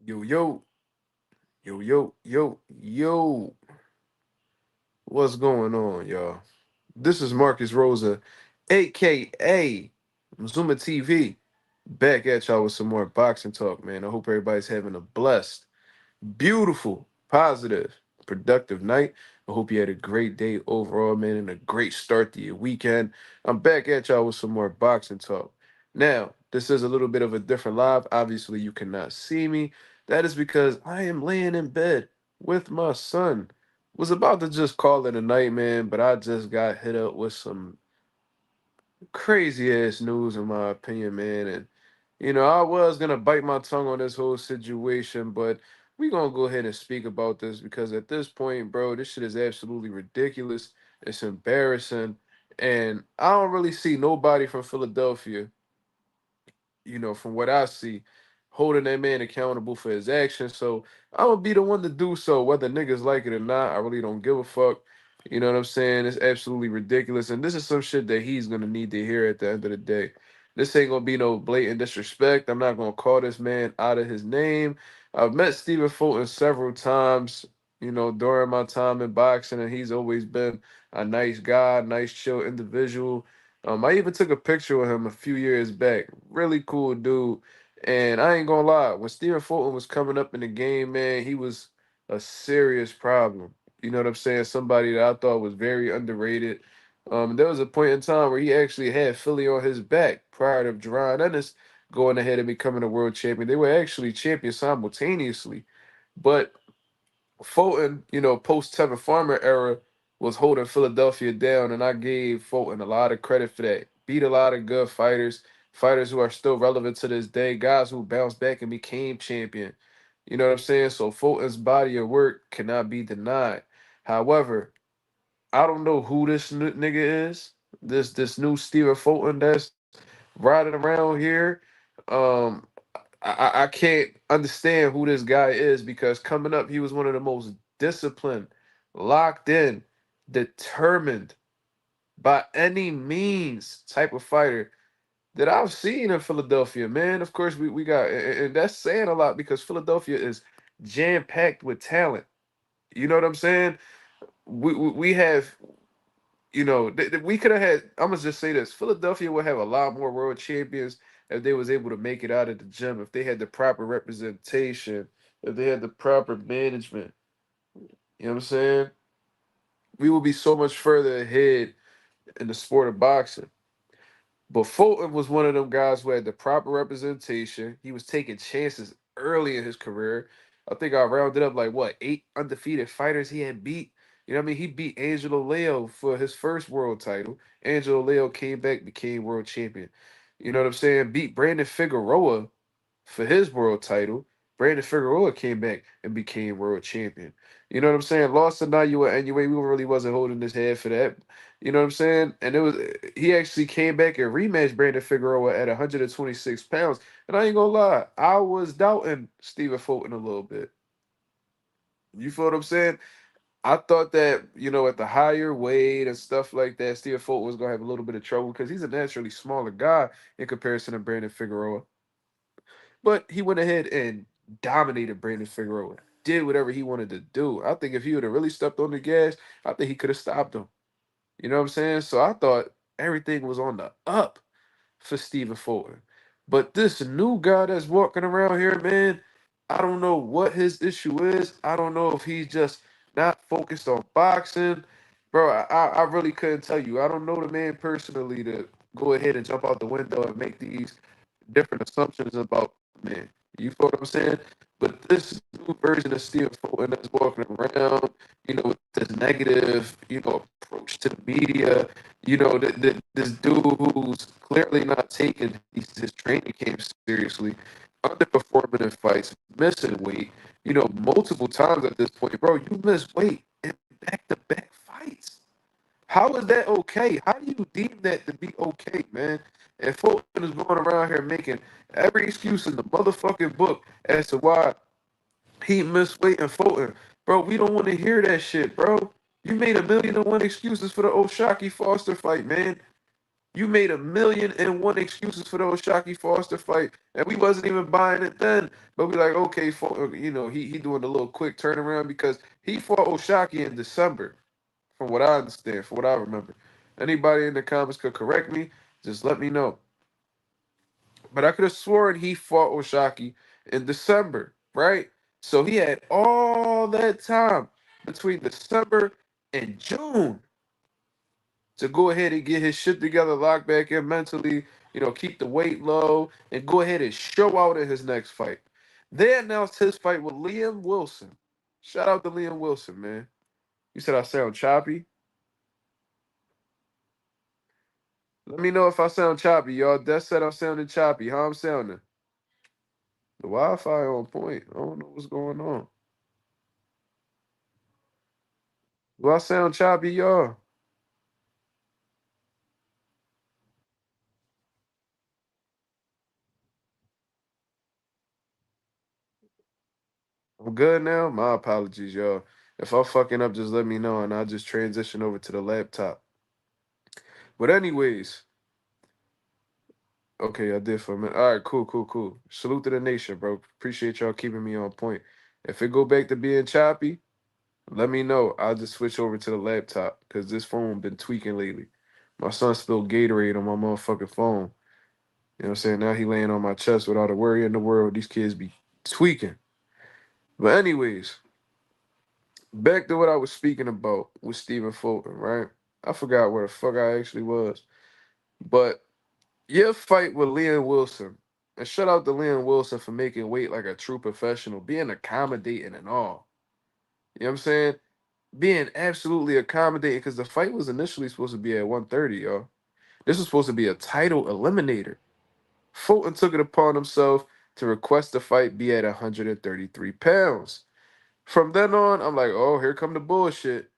Yo, yo, yo. What's going on, y'all? This is Marcus Rosa, aka Zuma TV, back at y'all with some more boxing talk, man. I hope everybody's having a blessed, beautiful, positive, productive night. I hope you had a great day overall, man, and a great start to your weekend. I'm back at y'all with some more boxing talk. Now, this is a little bit of a different live. Obviously, you cannot see me. That is because I am laying in bed with my son. Was about to just call it a night, man, but I just got hit up with some crazy ass news in my opinion, man. And I was gonna bite my tongue on this whole situation, but we gonna go ahead and speak about this because at this point, bro, this shit is absolutely ridiculous. It's embarrassing. And I don't really see nobody from Philadelphia, from what I see, holding that man accountable for his actions. So I'm gonna be the one to do so, whether niggas like it or not. I really don't give a fuck. You know what I'm saying? It's absolutely ridiculous. And this is some shit that he's gonna need to hear at the end of the day. This ain't gonna be no blatant disrespect. I'm not gonna call this man out of his name. I've met Stephen Fulton several times, during my time in boxing, and he's always been a nice guy, nice, chill individual. I even took a picture with him a few years back. Really cool dude. And I ain't gonna lie, when Stephen Fulton was coming up in the game, man, he was a serious problem. You know what I'm saying? Somebody that I thought was very underrated. There was a point in time where he actually had Philly on his back prior to Jerron Ennis going ahead and becoming a world champion. They were actually champions simultaneously. But Fulton, post Tevin Farmer era was holding Philadelphia down, and I gave Fulton a lot of credit for that. Beat a lot of good fighters, fighters who are still relevant to this day, guys who bounced back and became champion. You know what I'm saying? So Fulton's body of work cannot be denied. However, I don't know who this nigga is. This new Stephen Fulton that's riding around here. Um, I can't understand who this guy is because coming up, he was one of the most disciplined, locked in, determined by any means type of fighter that I've seen in Philadelphia, man. Of course, we got, and that's saying a lot because Philadelphia is jam packed with talent. You know what I'm saying? We have we could have had. I'm gonna just say this: Philadelphia would have a lot more world champions if they was able to make it out of the gym, if they had the proper representation, if they had the proper management. You know what I'm saying? We would be so much further ahead in the sport of boxing. But Fulton was one of them guys who had the proper representation. He was taking chances early in his career. I think I rounded up like what, 8 undefeated fighters he had beat. You know what I mean? He beat Angelo Leo for his first world title. Angelo Leo came back, became world champion. You know what I'm saying? Beat Brandon Figueroa for his world title. Brandon Figueroa came back and became world champion. You know what I'm saying? Lost to Nayu anyway. We really wasn't holding his head for that. You know what I'm saying? And it was he actually came back and rematched Brandon Figueroa at 126 pounds. And I ain't gonna lie, I was doubting Stephen Fulton a little bit. You feel what I'm saying? I thought that, at the higher weight and stuff like that, Stephen Fulton was gonna have a little bit of trouble because he's a naturally smaller guy in comparison to Brandon Figueroa. But he went ahead and dominated Brandon Figueroa, did whatever he wanted to do. I think if he would have really stepped on the gas, I think he could have stopped him. You know what I'm saying? So I thought everything was on the up for Stephen Fulton. But this new guy that's walking around here, man, I don't know what his issue is. I don't know if he's just not focused on boxing. Bro, I really couldn't tell you. I don't know the man personally to go ahead and jump out the window and make these different assumptions about the man. You feel what I'm saying? But this new version of Stephen Fulton that's walking around, with this negative, approach to the media, this dude who's clearly not taking his training camp seriously, underperforming in fights, missing weight, multiple times at this point, bro. You miss weight in back-to-back fights. How is that okay? How do you deem that to be okay, man? And Fulton is going around here making every excuse in the motherfucking book as to why he missed weight and Fulton. Bro, we don't want to hear that shit, bro. You made 1,000,001 excuses for the Oshaki Foster fight, man. You made 1,000,001 excuses for the Oshaki Foster fight, and we wasn't even buying it then. But we like, okay, he doing a little quick turnaround because he fought Oshaki in December, from what I understand, from what I remember. Anybody in the comments could correct me, just let me know. But I could have sworn he fought Oshaki in December, right? So he had all that time between December and June to go ahead and get his shit together, lock back in mentally, keep the weight low, and go ahead and show out in his next fight. They announced his fight with Liam Wilson. Shout out to Liam Wilson, man. You said I sound choppy? Let me know if I sound choppy, y'all. That said I'm sounding choppy. How I'm sounding? The Wi-Fi on point. I don't know what's going on. Do I sound choppy, y'all? I'm good now? My apologies, y'all. If I'm fucking up, just let me know and I'll just transition over to the laptop. But anyways, okay, I did for a minute. All right, cool, cool, cool. Salute to the nation, bro. Appreciate y'all keeping me on point. If it go back to being choppy, let me know. I'll just switch over to the laptop because this phone been tweaking lately. My son spilled Gatorade on my motherfucking phone. You know what I'm saying? Now he laying on my chest with all the worry in the world. These kids be tweaking. But anyways, back to what I was speaking about with Stephen Fulton, right? I forgot where the fuck I actually was. But your fight with Liam Wilson, and shout out to Liam Wilson for making weight like a true professional, being accommodating and all. You know what I'm saying? Being absolutely accommodating because the fight was initially supposed to be at 130, y'all. This was supposed to be a title eliminator. Fulton took it upon himself to request the fight be at 133 pounds. From then on, I'm like, oh, here come the bullshit.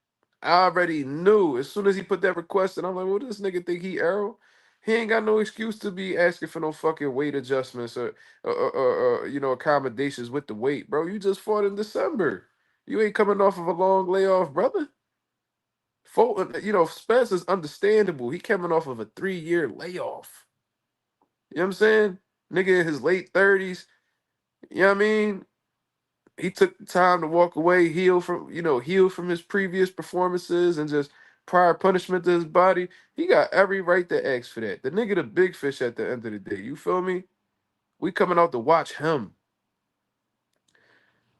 I already knew as soon as he put that request in, I'm like, what does this nigga think he Arrow? He ain't got no excuse to be asking for no fucking weight adjustments or accommodations with the weight, bro. You just fought in December. You ain't coming off of a long layoff, brother. Fulton, Spence is understandable. He coming off of a 3-year layoff. You know what I'm saying? Nigga in his late 30s. You know what I mean? He took the time to walk away, heal from his previous performances and just prior punishment to his body. He got every right to ask for that. The nigga the big fish at the end of the day. You feel me? We coming out to watch him.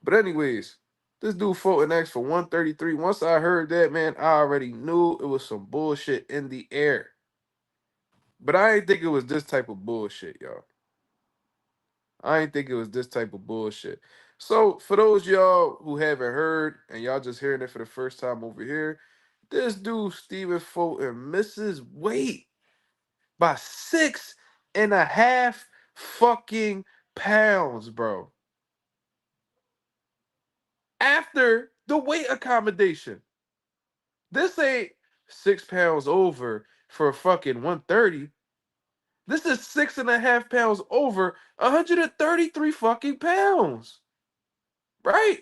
But anyways, this dude Fulton asked for 133. Once I heard that, man, I already knew it was some bullshit in the air. But I ain't think it was this type of bullshit, y'all. I ain't think it was this type of bullshit. So for those y'all who haven't heard and y'all just hearing it for the first time over here, this dude Stephen Fulton misses weight by 6.5 fucking pounds, bro. After the weight accommodation. This ain't 6 pounds over for fucking 130. This is 6.5 pounds over 133 fucking pounds. Right?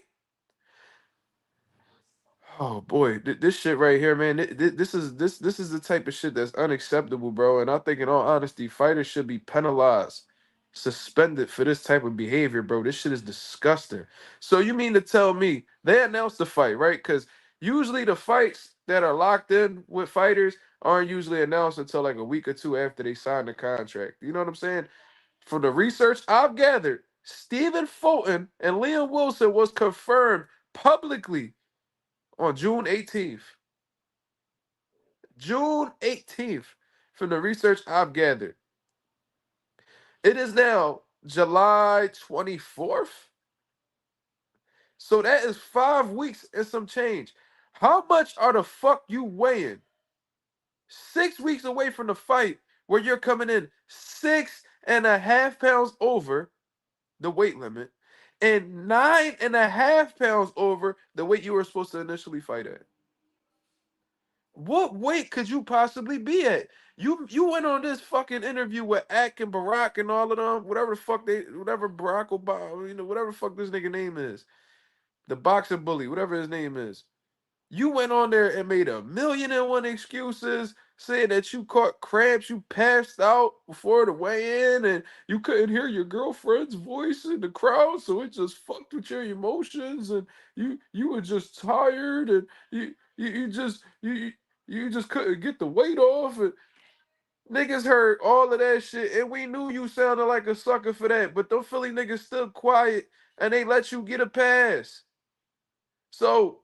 Oh boy, this shit right here, man. This is the type of shit that's unacceptable, bro. And I think, in all honesty, fighters should be penalized, suspended for this type of behavior, bro. This shit is disgusting. So you mean to tell me they announced the fight, right? Because usually the fights that are locked in with fighters aren't usually announced until like a week or two after they sign the contract. You know what I'm saying? From the research I've gathered, Stephen Fulton and Liam Wilson was confirmed publicly on June 18th. June 18th, from the research I've gathered. It is now July 24th. So that is 5 weeks and some change. How much are the fuck you weighing? 6 weeks away from the fight where you're coming in 6.5 pounds over the weight limit and 9.5 pounds over the weight you were supposed to initially fight at. What weight could you possibly be at? You went on this fucking interview with Ack and Barack and all of them, whatever Barack Obama, whatever the fuck this nigga name is, the boxing bully, whatever his name is. You went on there and made 1,000,001 excuses, saying that you caught cramps, you passed out before the weigh-in, and you couldn't hear your girlfriend's voice in the crowd, so it just fucked with your emotions, and you were just tired, and you just couldn't get the weight off, and niggas heard all of that shit, and we knew you sounded like a sucker for that, but them Philly niggas still quiet, and they let you get a pass. So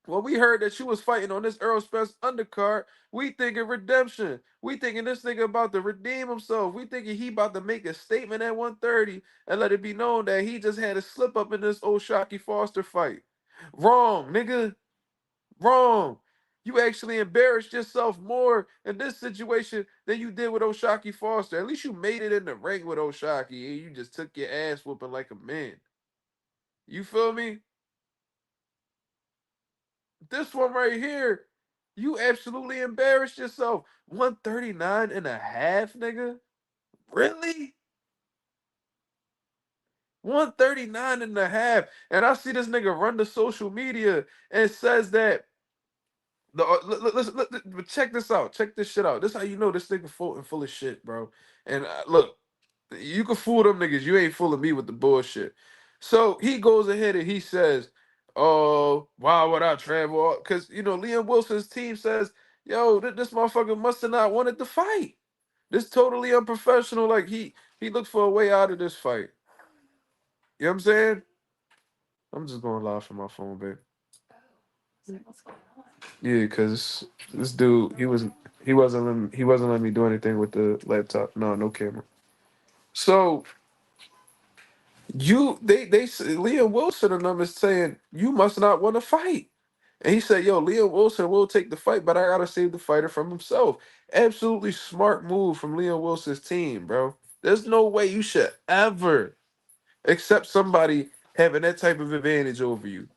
when we heard that you was fighting on this Earl Spence undercard, we thinking redemption. We thinking this nigga about to redeem himself. We thinking he about to make a statement at 130 and let it be known that he just had a slip up in this old Shockey Foster fight. Wrong, nigga. Wrong. You actually embarrassed yourself more in this situation than you did with Oshaki Foster. At least you made it in the ring with Oshaki and you just took your ass whooping like a man. You feel me? This one right here, you absolutely embarrassed yourself. 139 and a half, nigga? Really? 139 and a half. And I see this nigga run to social media and says that but check this out. Check this shit out. This how you know this nigga Fulton full of shit, bro. And look, you can fool them niggas. You ain't fooling me with the bullshit. So he goes ahead and he says, "Oh, why would I travel?" Because Liam Wilson's team says, "Yo, this motherfucker must have not wanted to fight. This totally unprofessional. Like he looked for a way out of this fight. You know what I'm saying? I'm just going live from my phone, babe. Yeah, because this dude, he wasn't letting me do anything with the laptop. No camera. So Liam Wilson and them is saying you must not want to fight. And he said, "Yo, Liam Wilson will take the fight, but I gotta save the fighter from himself." Absolutely smart move from Liam Wilson's team, bro. There's no way you should ever accept somebody having that type of advantage over you.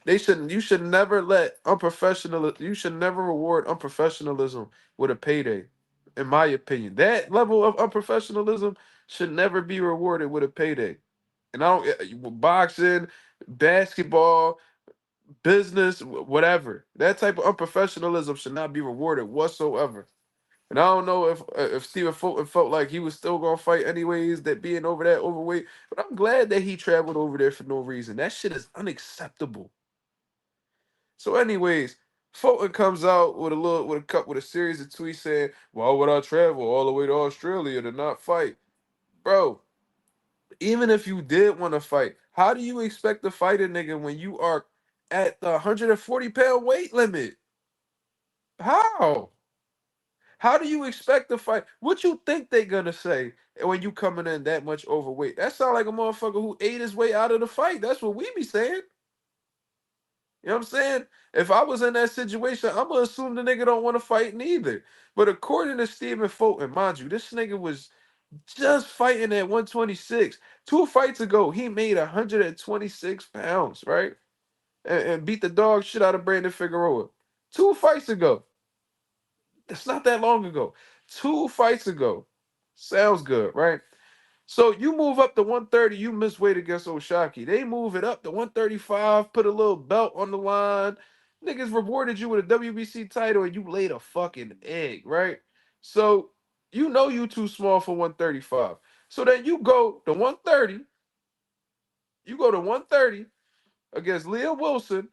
You should never let unprofessional. You should never reward unprofessionalism with a payday. In my opinion, that level of unprofessionalism should never be rewarded with a payday. And I don't boxing, basketball, business, whatever. That type of unprofessionalism should not be rewarded whatsoever. And I don't know if Stephen Fulton felt like he was still gonna fight anyways, that being over that overweight. But I'm glad that he traveled over there for no reason. That shit is unacceptable. So, anyways, Fulton comes out with a series of tweets saying, "Why would I travel all the way to Australia to not fight?" Bro, even if you did want to fight, how do you expect to fight a nigga when you are at the 140-pound weight limit? How? How do you expect to fight? What you think they gonna say when you coming in that much overweight? That sound like a motherfucker who ate his way out of the fight. That's what we be saying. You know what I'm saying? If I was in that situation, I'm gonna assume the nigga don't want to fight neither. But according to Stephen Fulton, mind you, this nigga was just fighting at 126. 2 fights ago, he made 126 pounds, right? And beat the dog shit out of Brandon Figueroa. 2 fights ago. That's not that long ago. 2 fights ago. Sounds good, right? So you move up to 130, you miss weight against Oshaki. They move it up to 135, put a little belt on the line. Niggas rewarded you with a WBC title and you laid a fucking egg, right? So you too small for 135. So then you go to 130 against Leah Wilson.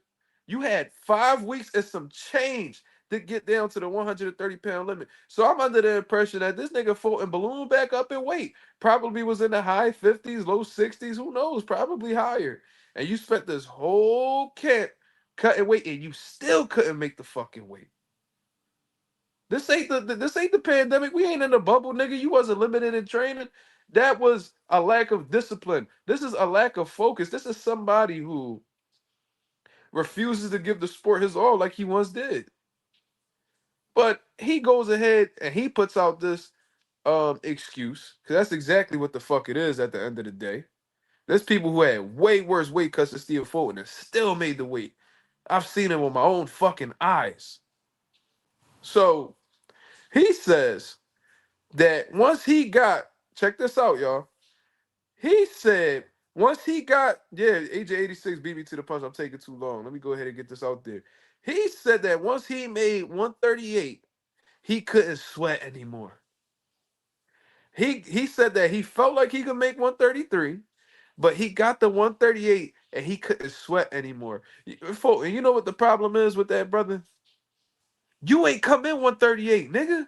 You had 5 weeks and some change to get down to the 130-pound limit. So I'm under the impression that this nigga Fulton ballooned back up in weight. Probably was in the high 50s, low 60s, who knows? Probably higher. And you spent this whole camp cutting weight and you still couldn't make the fucking weight. This ain't the pandemic. We ain't in a bubble, nigga. You wasn't limited in training. That was a lack of discipline. This is a lack of focus. This is somebody who refuses to give the sport his all like he once did. But he goes ahead and he puts out this excuse, because that's exactly what the fuck it is at the end of the day. There's people who had way worse weight cuts than Steve Fulton and still made the weight. I've seen it with my own fucking eyes. So he says that once he got, check this out, y'all. He said once he got, yeah, AJ86 beat me to the punch. I'm taking too long. Let me go ahead and get this out there. He said that once he made 138, He couldn't sweat anymore. He said that he felt like he could make 133, but he got the 138 and he couldn't sweat anymore. And you know what the problem is with that, brother? You ain't come in 138, nigga.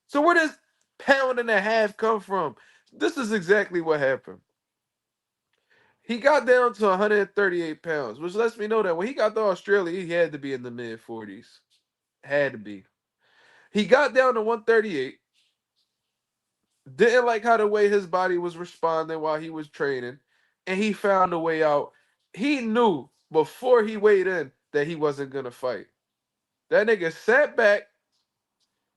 So where does pound and a half come from? This is exactly what happened. He got down to 138 pounds, which lets me know that when he got to Australia, he had to be in the mid 40s. Had to be. He got down to 138. Didn't like how the way his body was responding while he was training, and he found a way out. He knew before he weighed in that he wasn't gonna fight. That nigga sat back,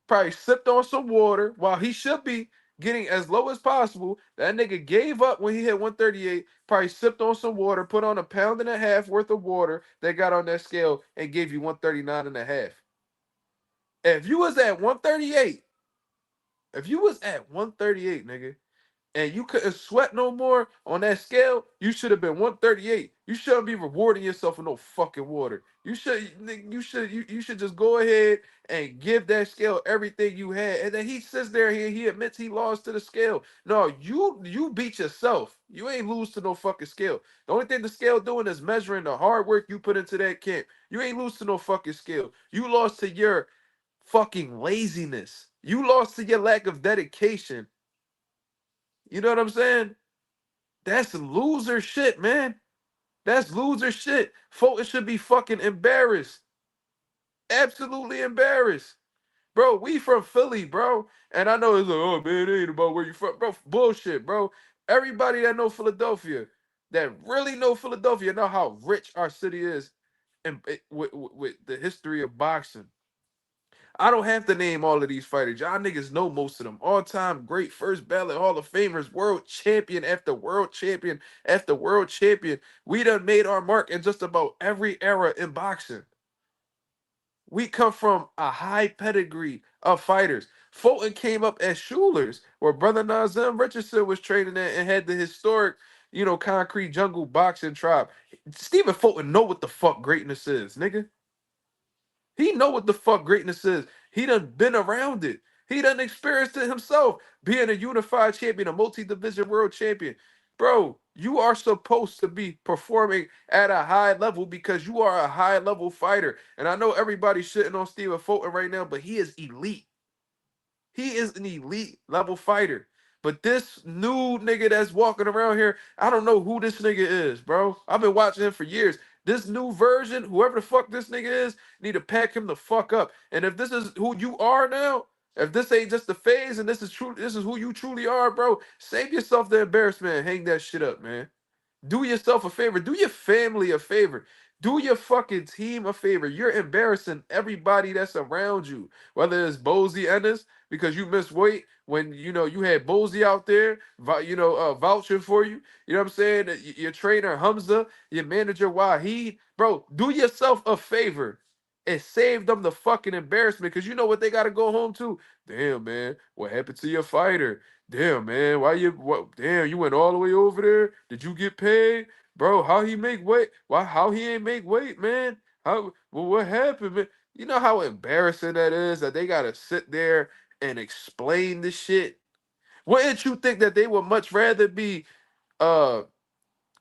probably sipped on some water while he should be getting as low as possible. That nigga gave up when he hit 138, probably sipped on some water, put on a pound and a half worth of water that got on that scale and gave you 139 and a half. If you was at 138, if you was at 138, nigga, and you couldn't sweat no more on that scale, you should have been 138. You shouldn't be rewarding yourself with no fucking water. You should just go ahead and give that scale everything you had. And then he sits there here, he admits he lost to the scale. No, you beat yourself. You ain't lose to no fucking scale. The only thing the scale doing is measuring the hard work you put into that camp. You ain't lose to no fucking scale. You lost to your fucking laziness. You lost to your lack of dedication. You know what I'm saying? That's loser shit, man. That's loser shit. Fulton should be fucking embarrassed. Absolutely embarrassed. Bro, we from Philly, bro. And I know it's like, oh man, it ain't about where you from. Bro, bullshit, bro. Everybody that know Philadelphia, that really know Philadelphia, know how rich our city is and with the history of boxing. I don't have to name all of these fighters. Y'all niggas know most of them. All-time great first ballot Hall of Famers, world champion after world champion after world champion. We done made our mark in just about every era in boxing. We come from a high pedigree of fighters. Fulton came up as Schuler's, where Brother Nazem Richardson was training at and had the historic, concrete jungle boxing tribe. Stephen Fulton know what the fuck greatness is, nigga. He know what the fuck greatness is. He done been around it. He done experienced it himself, being a unified champion, a multi-division world champion. Bro, you are supposed to be performing at a high level because you are a high level fighter. And I know everybody's shitting on Stephen Fulton right now, but he is elite. He is an elite level fighter. But this new nigga that's walking around here, I don't know who this nigga is, bro. I've been watching him for years. This new version, whoever the fuck this nigga is, need to pack him the fuck up. And if this is who you are now, if this ain't just a phase and this is true, this is who you truly are, bro, save yourself the embarrassment and hang that shit up, man. Do yourself a favor. Do your family a favor. Do your fucking team a favor. You're embarrassing everybody that's around you. Whether it's Bozy Ennis because you missed weight when you had Bozy out there, vouching for you. You know what I'm saying? Your trainer Hamza, your manager Wahid, bro. Do yourself a favor and save them the fucking embarrassment because you know what they got to go home to. Damn, man, what happened to your fighter? Damn, man, damn, you went all the way over there? Did you get paid? Bro, how he make weight? Why how he ain't make weight, man? What happened, man? You know how embarrassing that is that they gotta sit there and explain this shit? Wouldn't you think that they would much rather be uh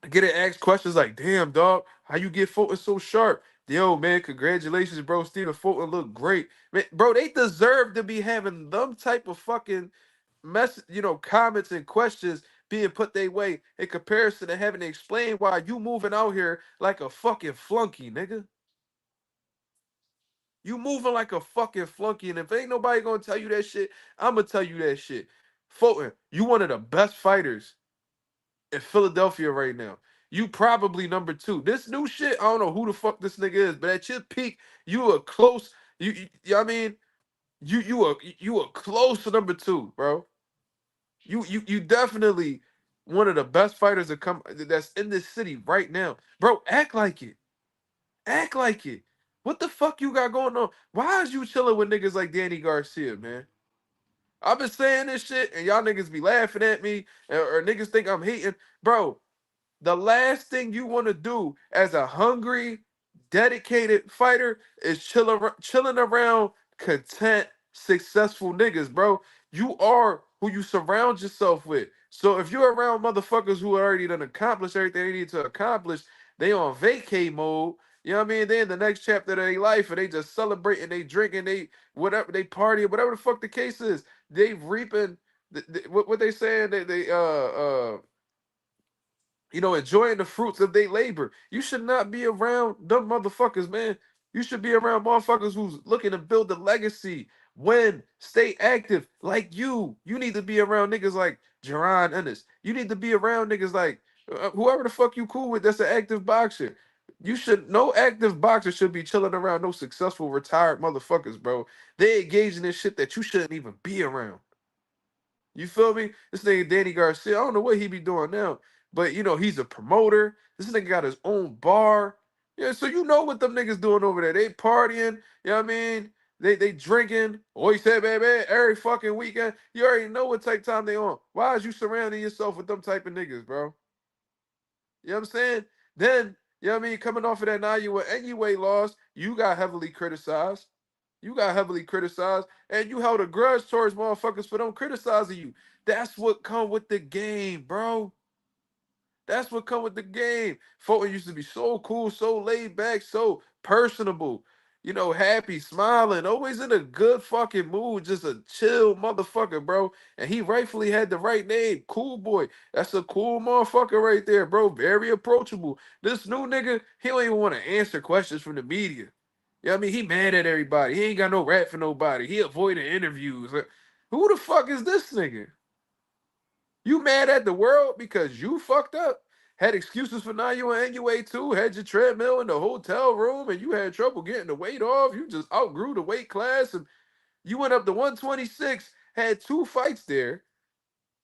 getting asked questions like, damn dog, how you get Fulton so sharp? Yo, man, congratulations, bro. Stephen Fulton look great. Man, bro, they deserve to be having them type of fucking comments and questions being put their way in comparison to having to explain why you moving out here like a fucking flunky, nigga. You moving like a fucking flunky, and if ain't nobody gonna tell you that shit, I'm gonna tell you that shit. Fulton, you one of the best fighters in Philadelphia right now. You probably number two. This new shit, I don't know who the fuck this nigga is, but at your peak, you are close. I mean, you are close to number two, bro. You definitely one of the best fighters that's in this city right now. Bro, act like it. Act like it. What the fuck you got going on? Why is you chilling with niggas like Danny Garcia, man? I've been saying this shit and y'all niggas be laughing at me or niggas think I'm hating. Bro, the last thing you want to do as a hungry, dedicated fighter is chilling around content, successful niggas, bro. You are who you surround yourself with. So if you're around motherfuckers who already done accomplished everything they need to accomplish, they on vacay mode. You know what I mean? They in the next chapter of their life and they just celebrating, they drinking, they whatever, they partying, whatever the fuck the case is. They reaping what they saying? They enjoying the fruits of their labor. You should not be around dumb motherfuckers, man. You should be around motherfuckers who's looking to build a legacy, win, stay active. Like you. You need to be around niggas like Jerron Ennis. You need to be around niggas like whoever the fuck you cool with that's an active boxer. No active boxer should be chilling around no successful retired motherfuckers, bro. They engaging in shit that you shouldn't even be around. You feel me? This nigga Danny Garcia, I don't know what he be doing now, but he's a promoter. This nigga got his own bar. Yeah, so you know what them niggas doing over there. They partying, you know what I mean? They drinking. Oh, he said, baby, every fucking weekend. You already know what type time they on. Why is you surrounding yourself with them type of niggas, bro? You know what I'm saying? Then, you know what I mean? Coming off of that NUA loss, you got heavily criticized. You got heavily criticized, and you held a grudge towards motherfuckers for them criticizing you. That's what come with the game, bro. That's what come with the game. Fulton used to be so cool, so laid back, so personable. Happy, smiling, always in a good fucking mood, just a chill motherfucker, bro. And he rightfully had the right name, Cool Boy. That's a cool motherfucker right there, bro. Very approachable. This new nigga, he don't even want to answer questions from the media. You know what I mean? He mad at everybody. He ain't got no rap for nobody. He avoiding interviews. Like, who the fuck is this nigga? You mad at the world because you fucked up? Had excuses for now you and NUA too, had your treadmill in the hotel room and you had trouble getting the weight off. You just outgrew the weight class and you went up to 126, had 2 fights there.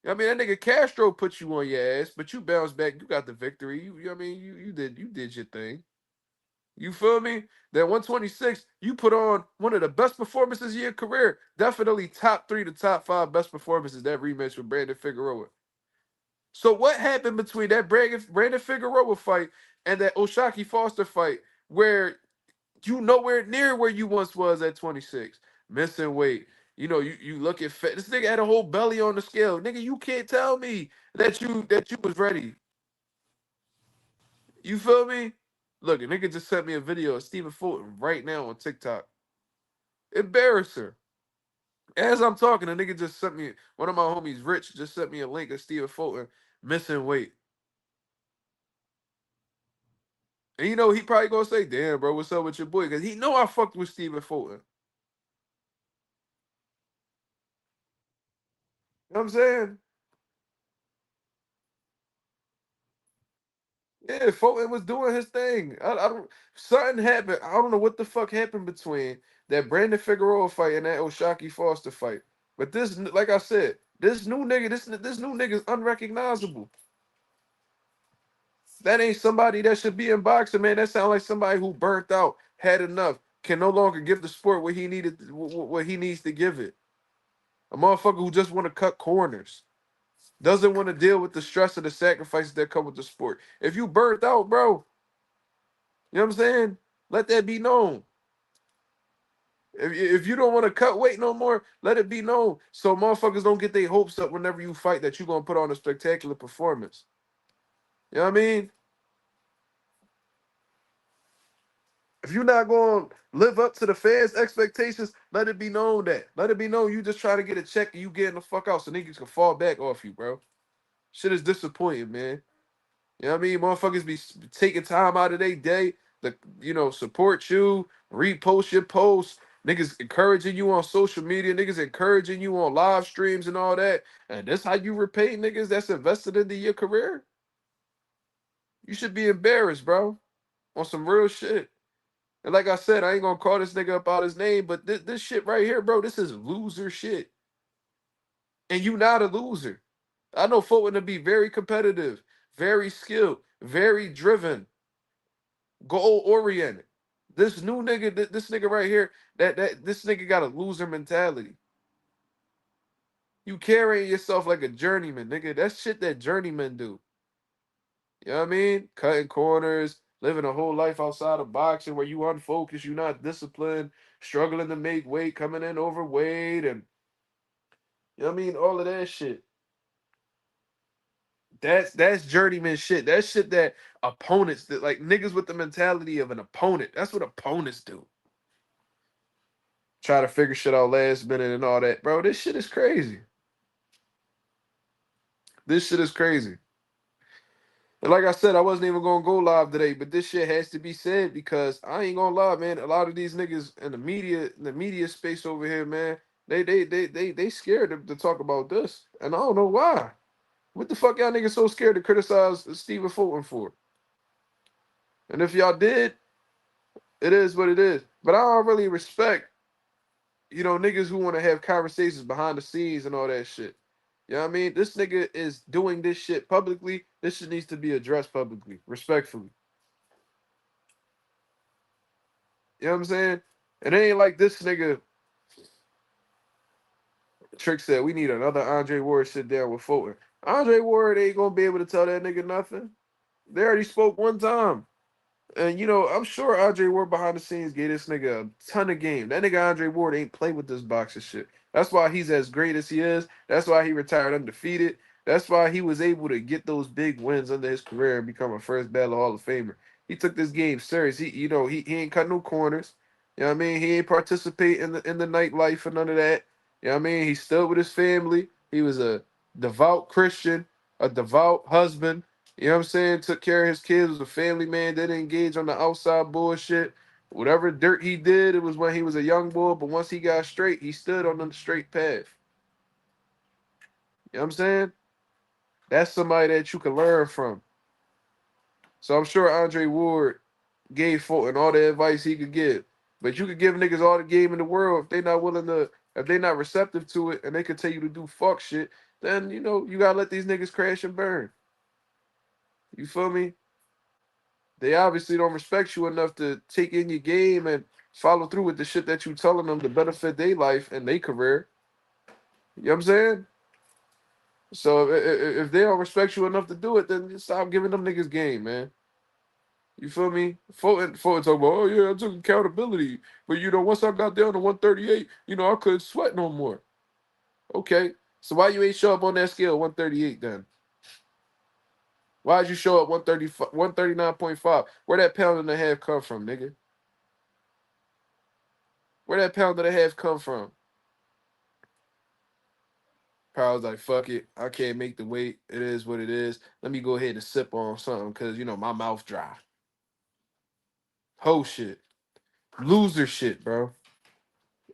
I mean, that nigga Castro put you on your ass, but you bounced back. You got the victory. I mean, you did your thing. You feel me? That 126, you put on one of the best performances of your career. Definitely top 3 to top 5 best performances that rematch with Brandon Figueroa. So what happened between that Brandon Figueroa fight and that Oshaki Foster fight where you nowhere near where you once was at 26? Missing weight. You look at fat. This nigga had a whole belly on the scale. Nigga, you can't tell me that you was ready. You feel me? Look, a nigga just sent me a video of Stephen Fulton right now on TikTok. Embarrasser. As I'm talking, a nigga just sent me, one of my homies, Rich, just sent me a link of Stephen Fulton missing weight. And he probably gonna say, damn, bro, what's up with your boy? Because he know I fucked with Stephen Fulton. You know what I'm saying? Yeah, Fulton was doing his thing. I don't something happened. I don't know what the fuck happened between that Brandon Figueroa fight and that Oshaki Foster fight. But this, like I said, this new nigga's unrecognizable. That ain't somebody that should be in boxing, man. That sounds like somebody who burnt out, had enough, can no longer give the sport what he needs to give it. A motherfucker who just want to cut corners. Doesn't want to deal with the stress and the sacrifices that come with the sport. If you burnt out, bro, you know what I'm saying? Let that be known. If you don't want to cut weight no more, let it be known. So motherfuckers don't get their hopes up whenever you fight that you're gonna put on a spectacular performance. You know what I mean? If you're not gonna live up to the fans' expectations, let it be known that. Let it be known you just trying to get a check and you getting the fuck out so niggas can fall back off you, bro. Shit is disappointing, man. You know what I mean? Motherfuckers be taking time out of their day to, support you, repost your posts. Niggas encouraging you on social media. Niggas encouraging you on live streams and all that. And that's how you repay niggas that's invested into your career? You should be embarrassed, bro. On some real shit. And like I said, I ain't gonna call this nigga up out his name, but this shit right here, bro, this is loser shit. And you not a loser. I know Fulton to be very competitive, very skilled, very driven, goal oriented. This new nigga, this nigga right here, that this nigga got a loser mentality. You carrying yourself like a journeyman, nigga. That's shit that journeymen do. You know what I mean? Cutting corners, living a whole life outside of boxing where you unfocused, you not disciplined, struggling to make weight, coming in overweight, and you know what I mean, all of that shit. That's journeyman shit. That shit that opponents that like niggas with the mentality of an opponent. That's what opponents do. Try to figure shit out last minute and all that. Bro, this shit is crazy. This shit is crazy. And like I said, I wasn't even gonna go live today, but this shit has to be said because I ain't gonna lie, man. A lot of these niggas in the media space over here, man, they scared to talk about this. And I don't know why. What the fuck y'all niggas so scared to criticize Stephen Fulton for? And if y'all did, it is what it is. But I don't really respect, niggas who want to have conversations behind the scenes and all that shit. You know what I mean? This nigga is doing this shit publicly. This shit needs to be addressed publicly, respectfully. You know what I'm saying? It ain't like this nigga Trick said we need another Andre Ward sit down with Fulton. Andre Ward ain't gonna be able to tell that nigga nothing. They already spoke one time. And I'm sure Andre Ward behind the scenes gave this nigga a ton of game. That nigga Andre Ward ain't played with this boxing shit. That's why he's as great as he is. That's why he retired undefeated. That's why he was able to get those big wins under his career and become a first ballot Hall of Famer. He took this game serious. He ain't cut no corners. You know what I mean? He ain't participate in the nightlife or none of that. You know what I mean? He stood with his family. He was a devout Christian, a devout husband. You know what I'm saying? Took care of his kids, was a family man, didn't engage on the outside bullshit. Whatever dirt he did, it was when he was a young boy, but once he got straight, he stood on the straight path. You know what I'm saying? That's somebody that you can learn from. So I'm sure Andre Ward gave Fulton all the advice he could give. But you could give niggas all the game in the world if they not willing to, if they not receptive to it and they could tell you to do fuck shit, then you gotta let these niggas crash and burn. You feel me? They obviously don't respect you enough to take in your game and follow through with the shit that you telling them to benefit their life and their career. You know what I'm saying? So if they don't respect you enough to do it, then just stop giving them niggas game, man. You feel me? Fulton talk about, oh yeah, I took accountability. But once I got down to 138, I couldn't sweat no more. Okay. So why you ain't show up on that scale 138 then? Why'd you show up 139.5? Where that pound and a half come from, nigga? Where that pound and a half come from? Probably was like, fuck it. I can't make the weight. It is what it is. Let me go ahead and sip on something because, my mouth dry. Whole shit. Loser shit, bro.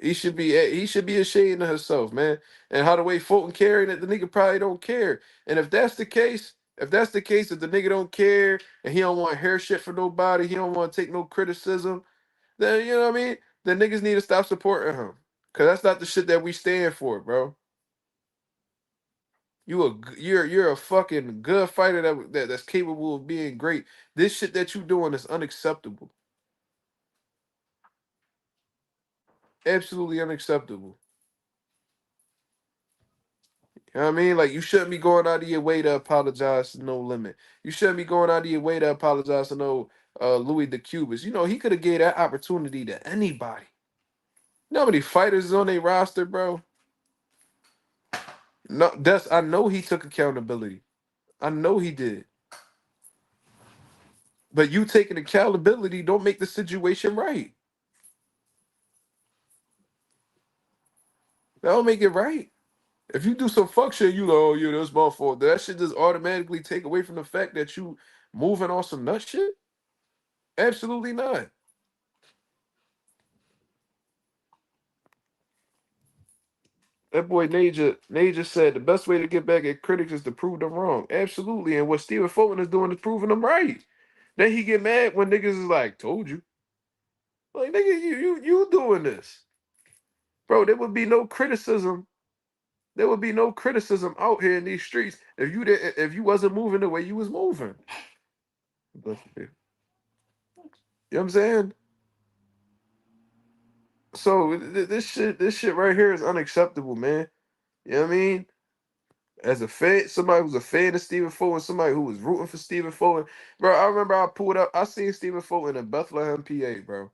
He should be ashamed of himself, man. And how the way Fulton carrying it, the nigga probably don't care. And if the nigga don't care and he don't want to hear shit for nobody, he don't want to take no criticism, then you know what I mean? Then niggas need to stop supporting him. Cause that's not the shit that we stand for, bro. You're a fucking good fighter that's capable of being great. This shit that you doing is unacceptable. Absolutely unacceptable. You know what I mean? Like you shouldn't be going out of your way to apologize to No Limit. You shouldn't be going out of your way to apologize to no Louis the Cubas. He could have gave that opportunity to anybody. You know how many fighters is on their roster, bro? No, I know he took accountability. I know he did. But you taking accountability don't make the situation right. That don't make it right. If you do some fuck shit, you like, oh yeah, that's my fault. That shit just automatically take away from the fact that you moving on some nut shit? Absolutely not. That boy Naja said the best way to get back at critics is to prove them wrong. Absolutely. And what Stephen Fulton is doing is proving them right. Then he get mad when niggas is like, told you. Like, nigga, you doing this. Bro, there would be no criticism. There would be no criticism out here in these streets if you wasn't moving the way you was moving. You know what I'm saying? So this shit right here is unacceptable, man. You know what I mean? as a fan, somebody who's a fan of Stephen Fulton, somebody who was rooting for Stephen Fulton, bro. I remember I pulled up, I seen Stephen Fulton in Bethlehem, PA, bro.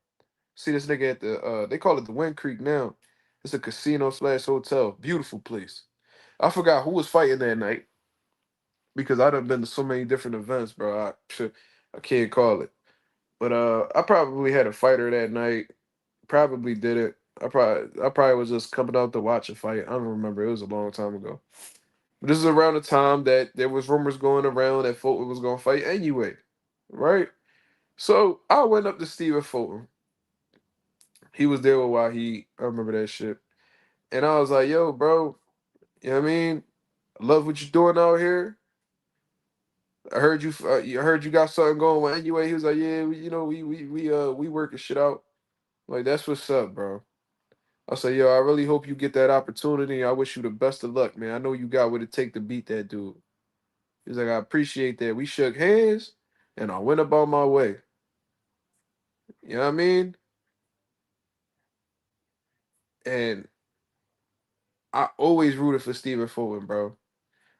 See this nigga at the they call it the Wind Creek now. It's a casino slash hotel. Beautiful place. I forgot who was fighting that night because I done been to so many different events, bro. I can't call it. But I probably had a fighter that night. Probably didn't. I probably was just coming out to watch a fight. I don't remember. It was a long time ago. But this is around the time that there was rumors going around that Fulton was gonna fight anyway. Right? So I went up to Stephen Fulton. He was there with Wahid. I remember that shit. And I was like, yo, bro, you know what I mean? I love what you're doing out here. I heard you got something going with anyway. He was like, yeah, we working shit out. Like that's what's up, bro. I said, yo, I really hope you get that opportunity. I wish you the best of luck, man. I know you got what it take to beat that dude. He's like, I appreciate that. We shook hands, and I went about my way. You know what I mean? And I always rooted for Stephen Fulton, bro.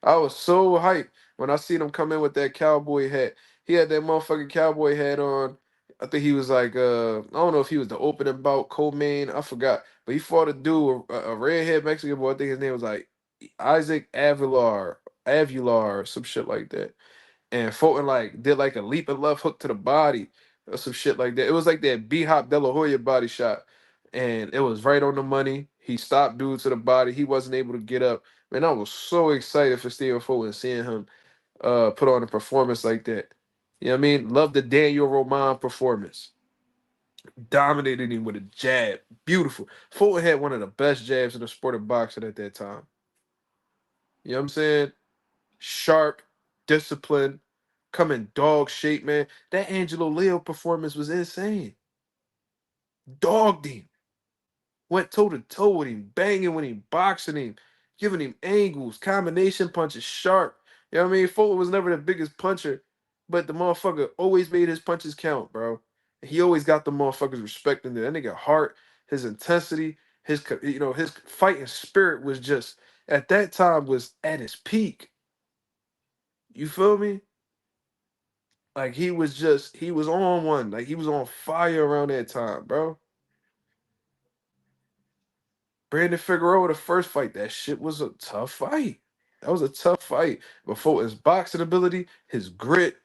I was so hyped when I seen him come in with that cowboy hat. He had that motherfucking cowboy hat on. I think he was like, I don't know if he was the opening bout co-main. I forgot, but he fought a dude, a redhead Mexican boy. I think his name was like Isaac Avular, or some shit like that. And Fulton like did like a leap and left hook to the body or some shit like that. It was like that B Hop De La Hoya body shot, and it was right on the money. He stopped dude to the body. He wasn't able to get up. Man, I was so excited for Stephen Fulton seeing him put on a performance like that. You know what I mean? Love the Daniel Roman performance. Dominated him with a jab. Beautiful. Fulton had one of the best jabs in the sport of boxing at that time. You know what I'm saying? Sharp, disciplined, come in dog shape, man. That Angelo Leo performance was insane. Dogged him. Went toe to toe with him, banging with him, boxing him, giving him angles, combination punches, sharp. You know what I mean? Fulton was never the biggest puncher, but the motherfucker always made his punches count, bro. He always got the motherfuckers respecting that nigga heart, his intensity, his fighting spirit was just at that time was at its peak. You feel me? Like he was on one. Like he was on fire around that time, bro. Brandon Figueroa, the first fight, that shit was a tough fight. That was a tough fight. Before his boxing ability, his grit,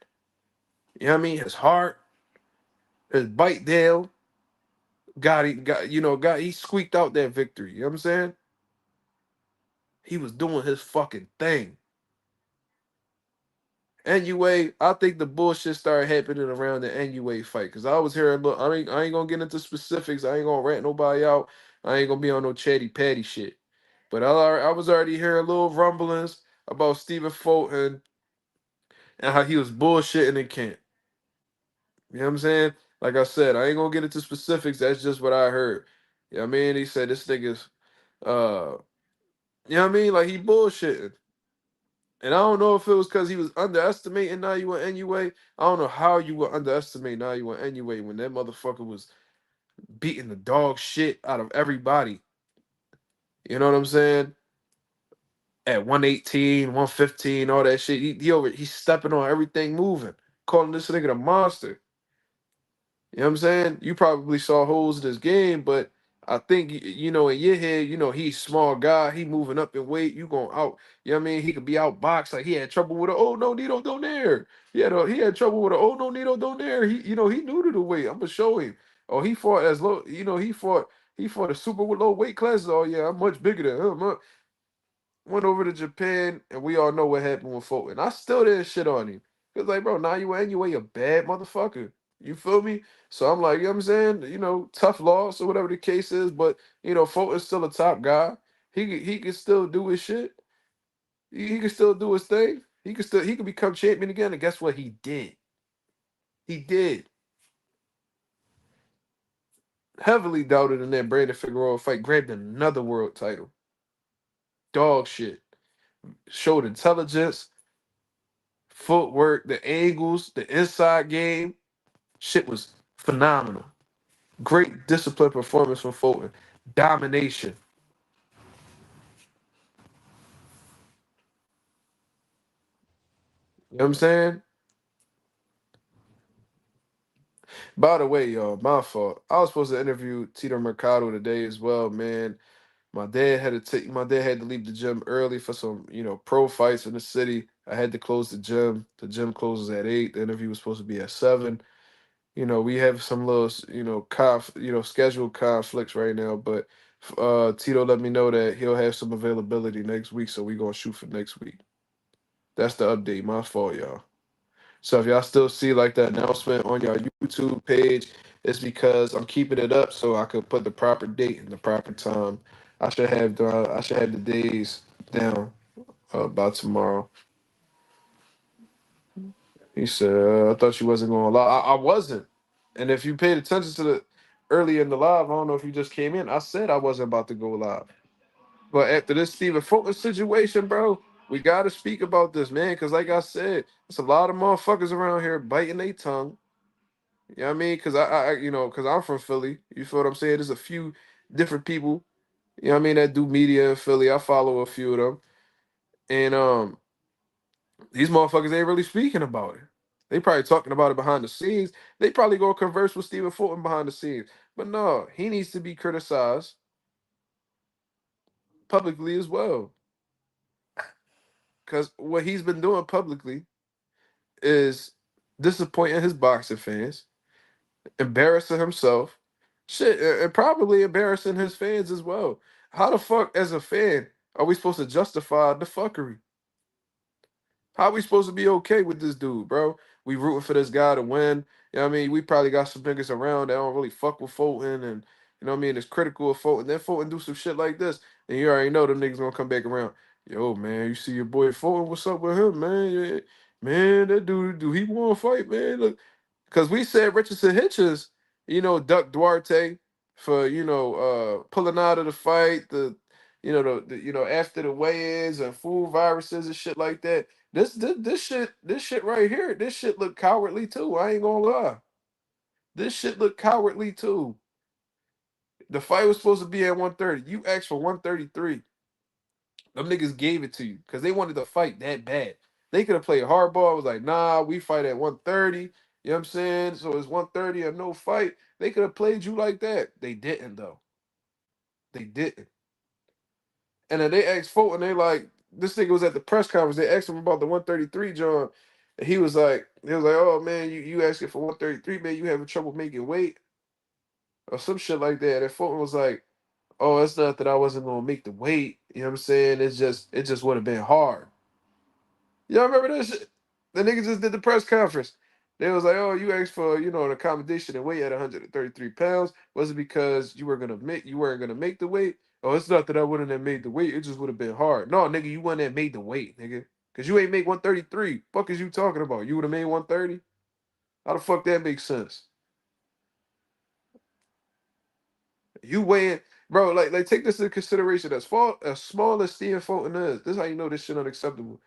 you know what I mean? His heart, his bite down, he squeaked out that victory. You know what I'm saying? He was doing his fucking thing. Anyway, I think the bullshit started happening around the NUA fight because I was hearing. Look, I ain't gonna get into specifics. I ain't gonna rat nobody out. I ain't gonna be on no chatty patty shit. But I was already hearing little rumblings about Stephen Fulton and how he was bullshitting in camp. You know what I'm saying? Like I said, I ain't gonna get into specifics. That's just what I heard. You know what I mean? He said this nigga's, uh, you know what I mean? Like he bullshitting. And I don't know if it was because he was underestimating Nayu and NUA. I don't know how you would underestimate Nayu and NUA when that motherfucker was beating the dog shit out of everybody. You know what I'm saying? At 118, 115, all that shit. He's stepping on everything moving, calling this nigga a monster. You know what I'm saying? You probably saw holes in this game, but I think in your head, he's small guy, he moving up in weight, you going out. You know what I mean? He could be outboxed. Like he had trouble with a oh no Nito don't dare. He had trouble with a oh no Nito don't dare. He knew to the weight. I'm gonna show him. Oh, he fought as low, he fought a super low weight classes. Oh yeah, I'm much bigger than him. Went over to Japan, and we all know what happened with Fulton. I still didn't shit on him. Cause like, bro, now you a bad motherfucker. You feel me? So I'm like, you know what I'm saying? Tough loss or whatever the case is, but Fulton's still a top guy. He can still do his shit. He can still do his thing. He could become champion again. And guess what? He did. He did. Heavily doubted in that Brandon Figueroa fight. Grabbed another world title. Dog shit. Showed intelligence, footwork, the angles, the inside game. Shit was phenomenal. Great disciplined performance from Fulton. Domination. You know what I'm saying? By the way, y'all, my fault. I was supposed to interview Tito Mercado today as well, man. My dad had to leave the gym early for some, pro fights in the city. I had to close the gym. The gym closes at 8. The interview was supposed to be at 7. We have some little, scheduled conflicts right now, but Tito let me know that he'll have some availability next week, so we gonna shoot for next week. That's the update. My fault, y'all. So if y'all still see like the announcement on your YouTube page, it's because I'm keeping it up so I could put the proper date and the proper time. I should have the days down by tomorrow. He said, I thought you wasn't going to lie. I wasn't. And if you paid attention to the earlier in the live, I don't know if you just came in. I said I wasn't about to go live. But after this Stephen Fulton situation, bro, we got to speak about this, man. Because like I said, it's a lot of motherfuckers around here biting their tongue. You know what I mean? Because because I'm from Philly. You feel what I'm saying? There's a few different people, you know what I mean, that do media in Philly. I follow a few of them. And these motherfuckers ain't really speaking about it. They probably talking about it behind the scenes. They probably go converse with Stephen Fulton behind the scenes. But no, he needs to be criticized publicly as well. Because what he's been doing publicly is disappointing his boxing fans, embarrassing himself, shit, and probably embarrassing his fans as well. How the fuck, as a fan, are we supposed to justify the fuckery? How we supposed to be okay with this dude, bro? We rooting for this guy to win. You know what I mean? We probably got some niggas around that don't really fuck with Fulton and you know what I mean, it's critical of Fulton. Then Fulton do some shit like this, and you already know them niggas gonna come back around. Yo, man, you see your boy Fulton, what's up with him, man? Yeah, man, that dude, do he wanna fight, man? Look, because we said Richardson Hitchens, Duck Duarte for, pulling out of the fight, after the weigh-ins and food viruses and shit like that. This shit right here, this shit look cowardly too. I ain't gonna lie. This shit look cowardly too. The fight was supposed to be at 130. You asked for 133. Them niggas gave it to you because they wanted to fight that bad. They could have played hardball. Was like, nah, we fight at 130. You know what I'm saying? So it's 130 or no fight. They could have played you like that. They didn't though. They didn't. And then they asked Fulton, they like, this nigga was at the press conference. They asked him about the 133, John. And he was like, oh man, you asking for 133, man, you having trouble making weight or some shit like that. And Fulton was like, oh, it's not that I wasn't gonna make the weight. You know what I'm saying? It just would have been hard. Y'all remember that shit? The nigga just did the press conference. They was like, "Oh, you asked for an accommodation and weight at 133 pounds. Was it because you weren't gonna make the weight? Oh, it's not that I wouldn't have made the weight. It just would have been hard. No, nigga, you wouldn't have made the weight, nigga, because you ain't make 133. Fuck is you talking about? You would have made 130. How the fuck that makes sense? You weighing, bro? Like take this into consideration. As small as Stephen Fulton is, this is how you know this shit unacceptable.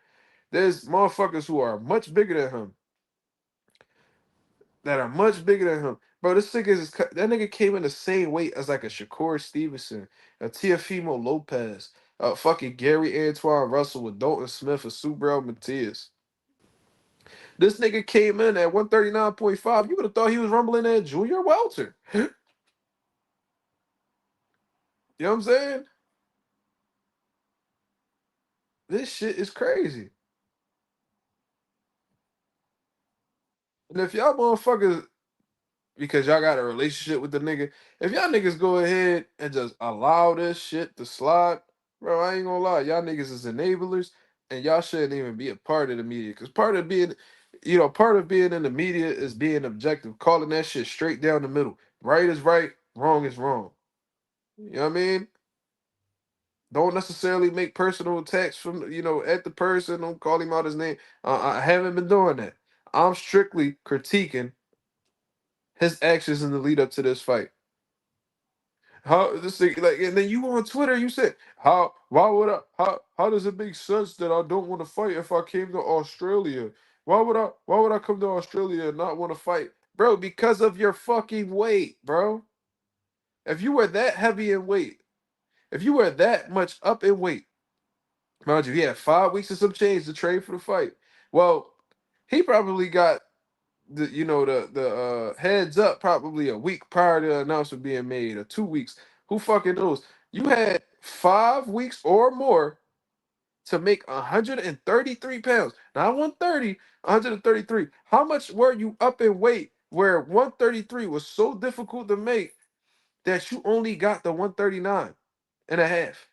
There's motherfuckers who are much bigger than him that are much bigger than him. Bro, that nigga came in the same weight as like a Shakur Stevenson, a Teofimo Lopez, fucking Gary Antoine Russell with Dalton Smith and Subriel Matias. This nigga came in at 139.5. You would have thought he was rumbling at Junior Welter. You know what I'm saying? This shit is crazy. And if y'all motherfuckers because y'all got a relationship with the nigga. If y'all niggas go ahead and just allow this shit to slide, bro, I ain't gonna lie, y'all niggas is enablers, and y'all shouldn't even be a part of the media. Cause part of being in the media is being objective, calling that shit straight down the middle. Right is right, wrong is wrong. You know what I mean? Don't necessarily make personal attacks from at the person. Don't call him out his name. I haven't been doing that. I'm strictly critiquing his actions in the lead up to this fight. How this thing like, and then you on Twitter, you said, how does it make sense that I don't want to fight if I came to Australia? Why would I come to Australia and not want to fight? Bro, because of your fucking weight, bro. If you were that heavy in weight, if you were that much up in weight, mind you, he had 5 weeks and some change to train for the fight. Well, He probably got the heads up probably a week prior to the announcement being made or 2 weeks. Who fucking knows? You had 5 weeks or more to make 133 pounds. Not 130, 133. How much were you up in weight where 133 was so difficult to make that you only got the 139 and a half?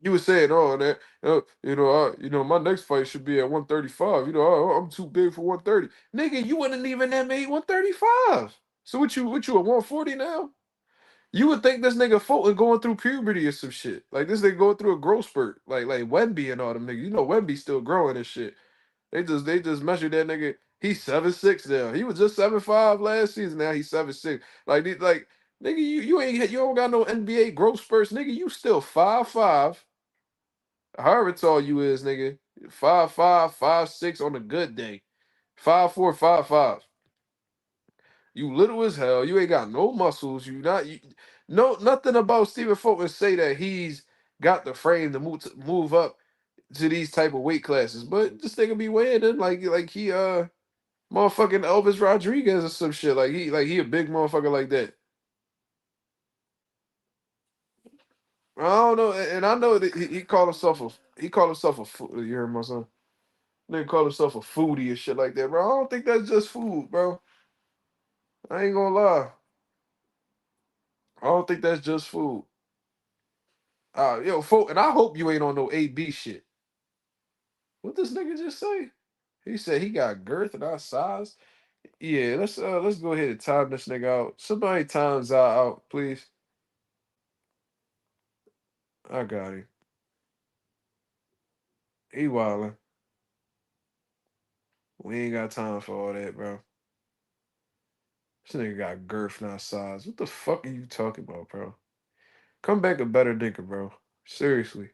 You were saying, oh, that my next fight should be at 135. I'm too big for 130. Nigga, you wouldn't even have made 135. So what you at 140 now? You would think this nigga Fulton going through puberty or some shit. Like this nigga going through a growth spurt. Like Wemby and all them niggas. You know Wemby still growing and shit. They just measured that nigga. He's 7'6" now. He was just 7'5" last season. Now he's 7'6". Like nigga, you don't got no NBA growth spurts, nigga. You still 5'5". However tall you is, nigga. 5'5", 5'6" on a good day. 5'4", 5'5". You little as hell. You ain't got no muscles. No nothing about Stephen Fulton say that he's got the frame to move up to these type of weight classes. But this nigga be weighing in like he motherfucking Elvis Rodriguez or some shit. Like he a big motherfucker like that. I don't know, and I know that he called himself you heard my son. Nigga call himself a foodie and shit like that, bro. I don't think that's just food, bro. I ain't gonna lie. I don't think that's just food. Yo, folk, and I hope you ain't on no AB shit. What this nigga just say? He said he got girth and not size. Yeah, let's go ahead and time this nigga out. Somebody times out, please. I got him. He wildin'. We ain't got time for all that, bro. This nigga got girth, not size. What the fuck are you talking about, bro? Come back a better nigga, bro. Seriously.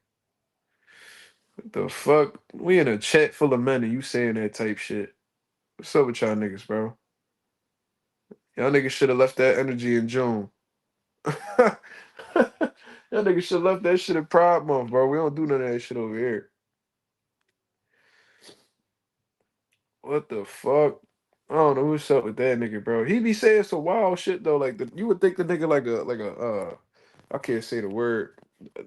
What the fuck? We in a chat full of men and you saying that type shit. What's up with y'all niggas, bro? Y'all niggas should have left that energy in June. Y'all niggas should have left that shit in Pride Month, bro. We don't do none of that shit over here. What the fuck? I don't know what's up with that nigga, bro. He be saying some wild shit though. You would think the nigga like a I can't say the word.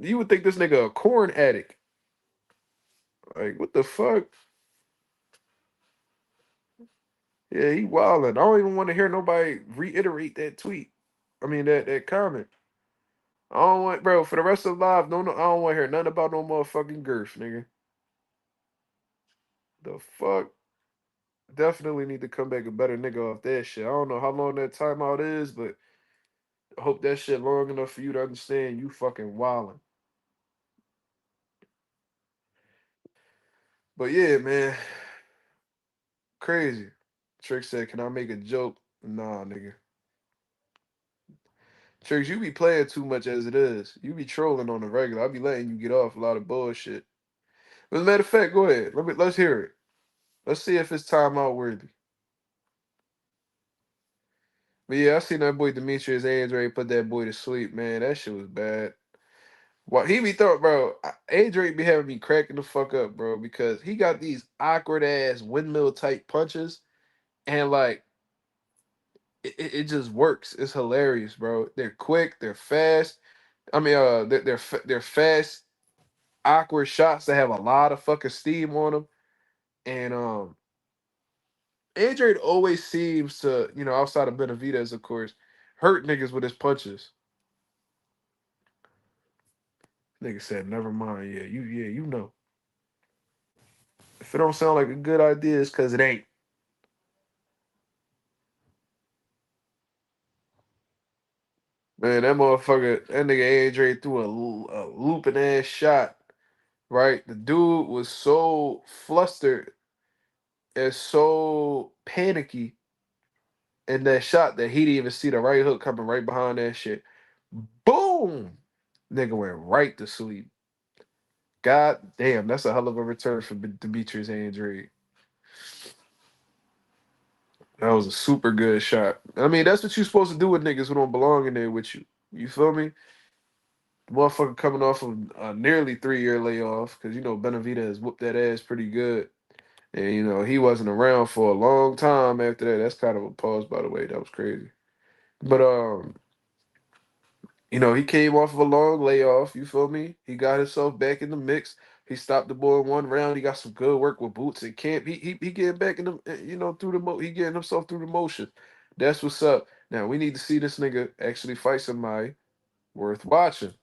You would think this nigga a corn addict. Like what the fuck? Yeah, he wildin'. I don't even want to hear nobody reiterate that tweet. I mean that comment. I don't want, bro, for the rest of life. No, I don't want to hear nothing about no motherfucking girth, nigga. The fuck? Definitely need to come back a better nigga off that shit. I don't know how long that timeout is, but I hope that shit long enough for you to understand you fucking wildin'. But yeah, man, crazy. Trick said, "Can I make a joke?" Nah, nigga. Tricks, you be playing too much as it is. You be trolling on the regular. I be letting you get off a lot of bullshit. As a matter of fact, go ahead. Let's hear it. Let's see if it's timeout worthy. But yeah, I seen that boy Demetrius Andre put that boy to sleep, man. That shit was bad. What he be thought, bro. Andre be having me cracking the fuck up, bro, because he got these awkward ass windmill type punches, and like it just works. It's hilarious, bro. They're quick, they're fast. I mean, they're fast, awkward shots that have a lot of fucking steam on them, and Andre always seems to, outside of Benavidez, of course, hurt niggas with his punches. Nigga said, never mind. Yeah, you know. If it don't sound like a good idea, it's because it ain't. Man, that nigga Andre threw a looping ass shot, right? The dude was so flustered and so panicky in that shot that he didn't even see the right hook coming right behind that shit. Boom! Nigga went right to sleep. God damn, that's a hell of a return for Demetrius Andre. That was a super good shot. I mean, that's what you're supposed to do with niggas who don't belong in there with you. You feel me? Motherfucker coming off of a nearly 3 year layoff because Benavida has whooped that ass pretty good. And he wasn't around for a long time after that. That's kind of a pause, by the way. That was crazy. But he came off of a long layoff. You feel me? He got himself back in the mix. He stopped the boy in one round. He got some good work with Boots and Camp. He getting back in the through he getting himself through the motion. That's what's up. Now we need to see this nigga actually fight somebody worth watching.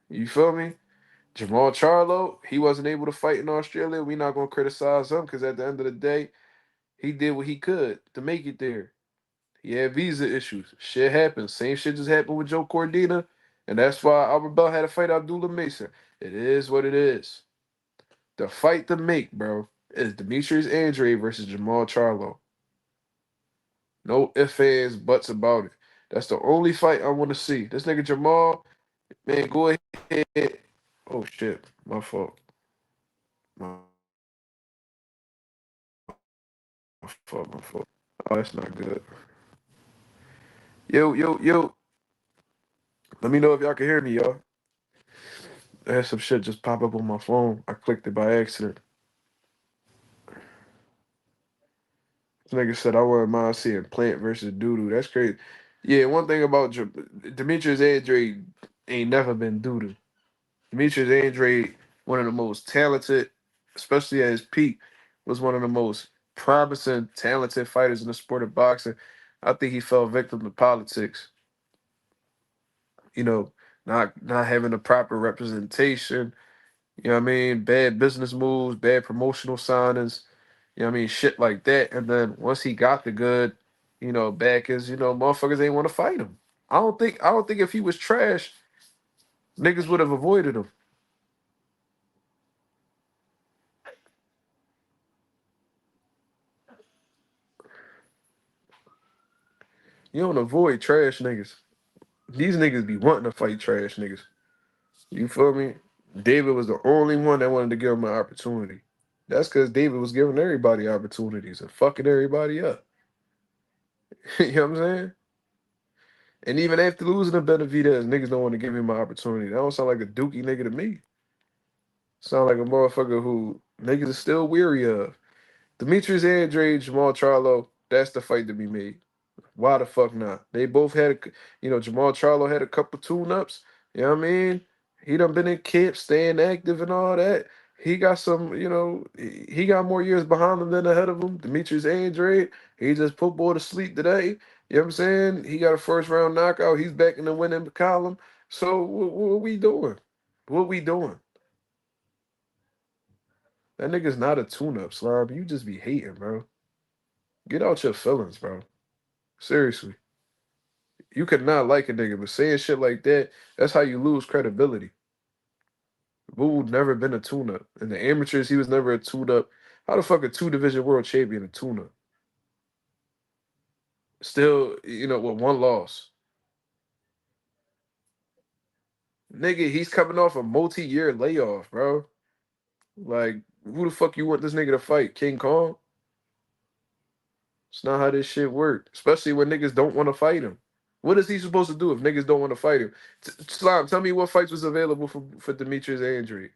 You feel me? Jamal Charlo, he wasn't able to fight in Australia. We not gonna criticize him because at the end of the day, he did what he could to make it there. He had visa issues. Shit happens. Same shit just happened with Joe Cordina. And that's why Albert Bell had to fight Abdullah Mason. It is what it is. The fight to make, bro, is Demetrius Andre versus Jamal Charlo. No ifs, ands, buts about it. That's the only fight I want to see. This nigga Jamal, man, go ahead. Oh shit, my fault. My fault, my fault. Oh, that's not good. Yo, yo, yo. Let me know if y'all can hear me, y'all. I had some shit just pop up on my phone. I clicked it by accident. This nigga said I wouldn't mind seeing Plant versus Doodoo. That's crazy. Yeah, one thing about Demetrius Andre ain't never been Doodoo. Demetrius Andre, one of the most talented, especially at his peak, was one of the most promising, talented fighters in the sport of boxing. I think he fell victim to politics. You know, not having the proper representation. You know what I mean? Bad business moves, bad promotional signings. You know what I mean? Shit like that. And then once he got the good, backers, motherfuckers ain't want to fight him. I don't think if he was trash, niggas would have avoided him. You don't avoid trash niggas. These niggas be wanting to fight trash niggas. You feel me? David was the only one that wanted to give him an opportunity. That's because David was giving everybody opportunities and fucking everybody up. You know what I'm saying? And even after losing to Benavidez, niggas don't want to give him an opportunity. That don't sound like a dookie nigga to me. Sound like a motherfucker who niggas are still weary of. Demetrius Andrade, Jamal Charlo, that's the fight to be made. Why the fuck not? They both had, Jamal Charlo had a couple tune-ups. You know what I mean? He done been in camp, staying active and all that. He got some, he got more years behind him than ahead of him. Demetrius Andrade, he just put boy to sleep today. You know what I'm saying? He got a first round knockout. He's back in the winning column. So what we doing? What we doing? That nigga's not a tune-up, Slob. You just be hating, bro. Get out your feelings, bro. Seriously. You could not like a nigga, but saying shit like that, that's how you lose credibility. Boo never been a tune-up. In the amateurs, he was never a tune-up. How the fuck a two-division world champion a tune-up? Still, with one loss. Nigga, he's coming off a multi-year layoff, bro. Like, who the fuck you want this nigga to fight? King Kong? It's not how this shit work. Especially when niggas don't want to fight him. What is he supposed to do if niggas don't want to fight him? Slime, tell me what fights was available for Demetrius Andre.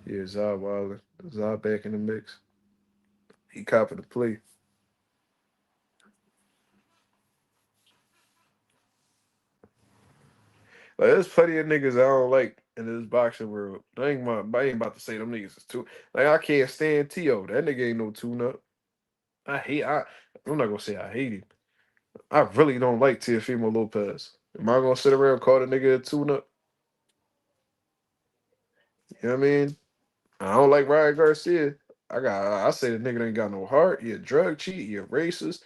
Yeah, Zah Wilder. Zah back in the mix. He copping the play. Like there's plenty of niggas I don't like in this boxing world. I ain't about to say them niggas is too. Like I can't stand T.O. That nigga ain't no tune up. I'm not gonna say I hate him. I really don't like Teofimo Lopez. Am I gonna sit around and call the nigga a tune up? You know what I mean? I don't like Ryan Garcia. I say the nigga ain't got no heart. He a drug cheat. He a racist.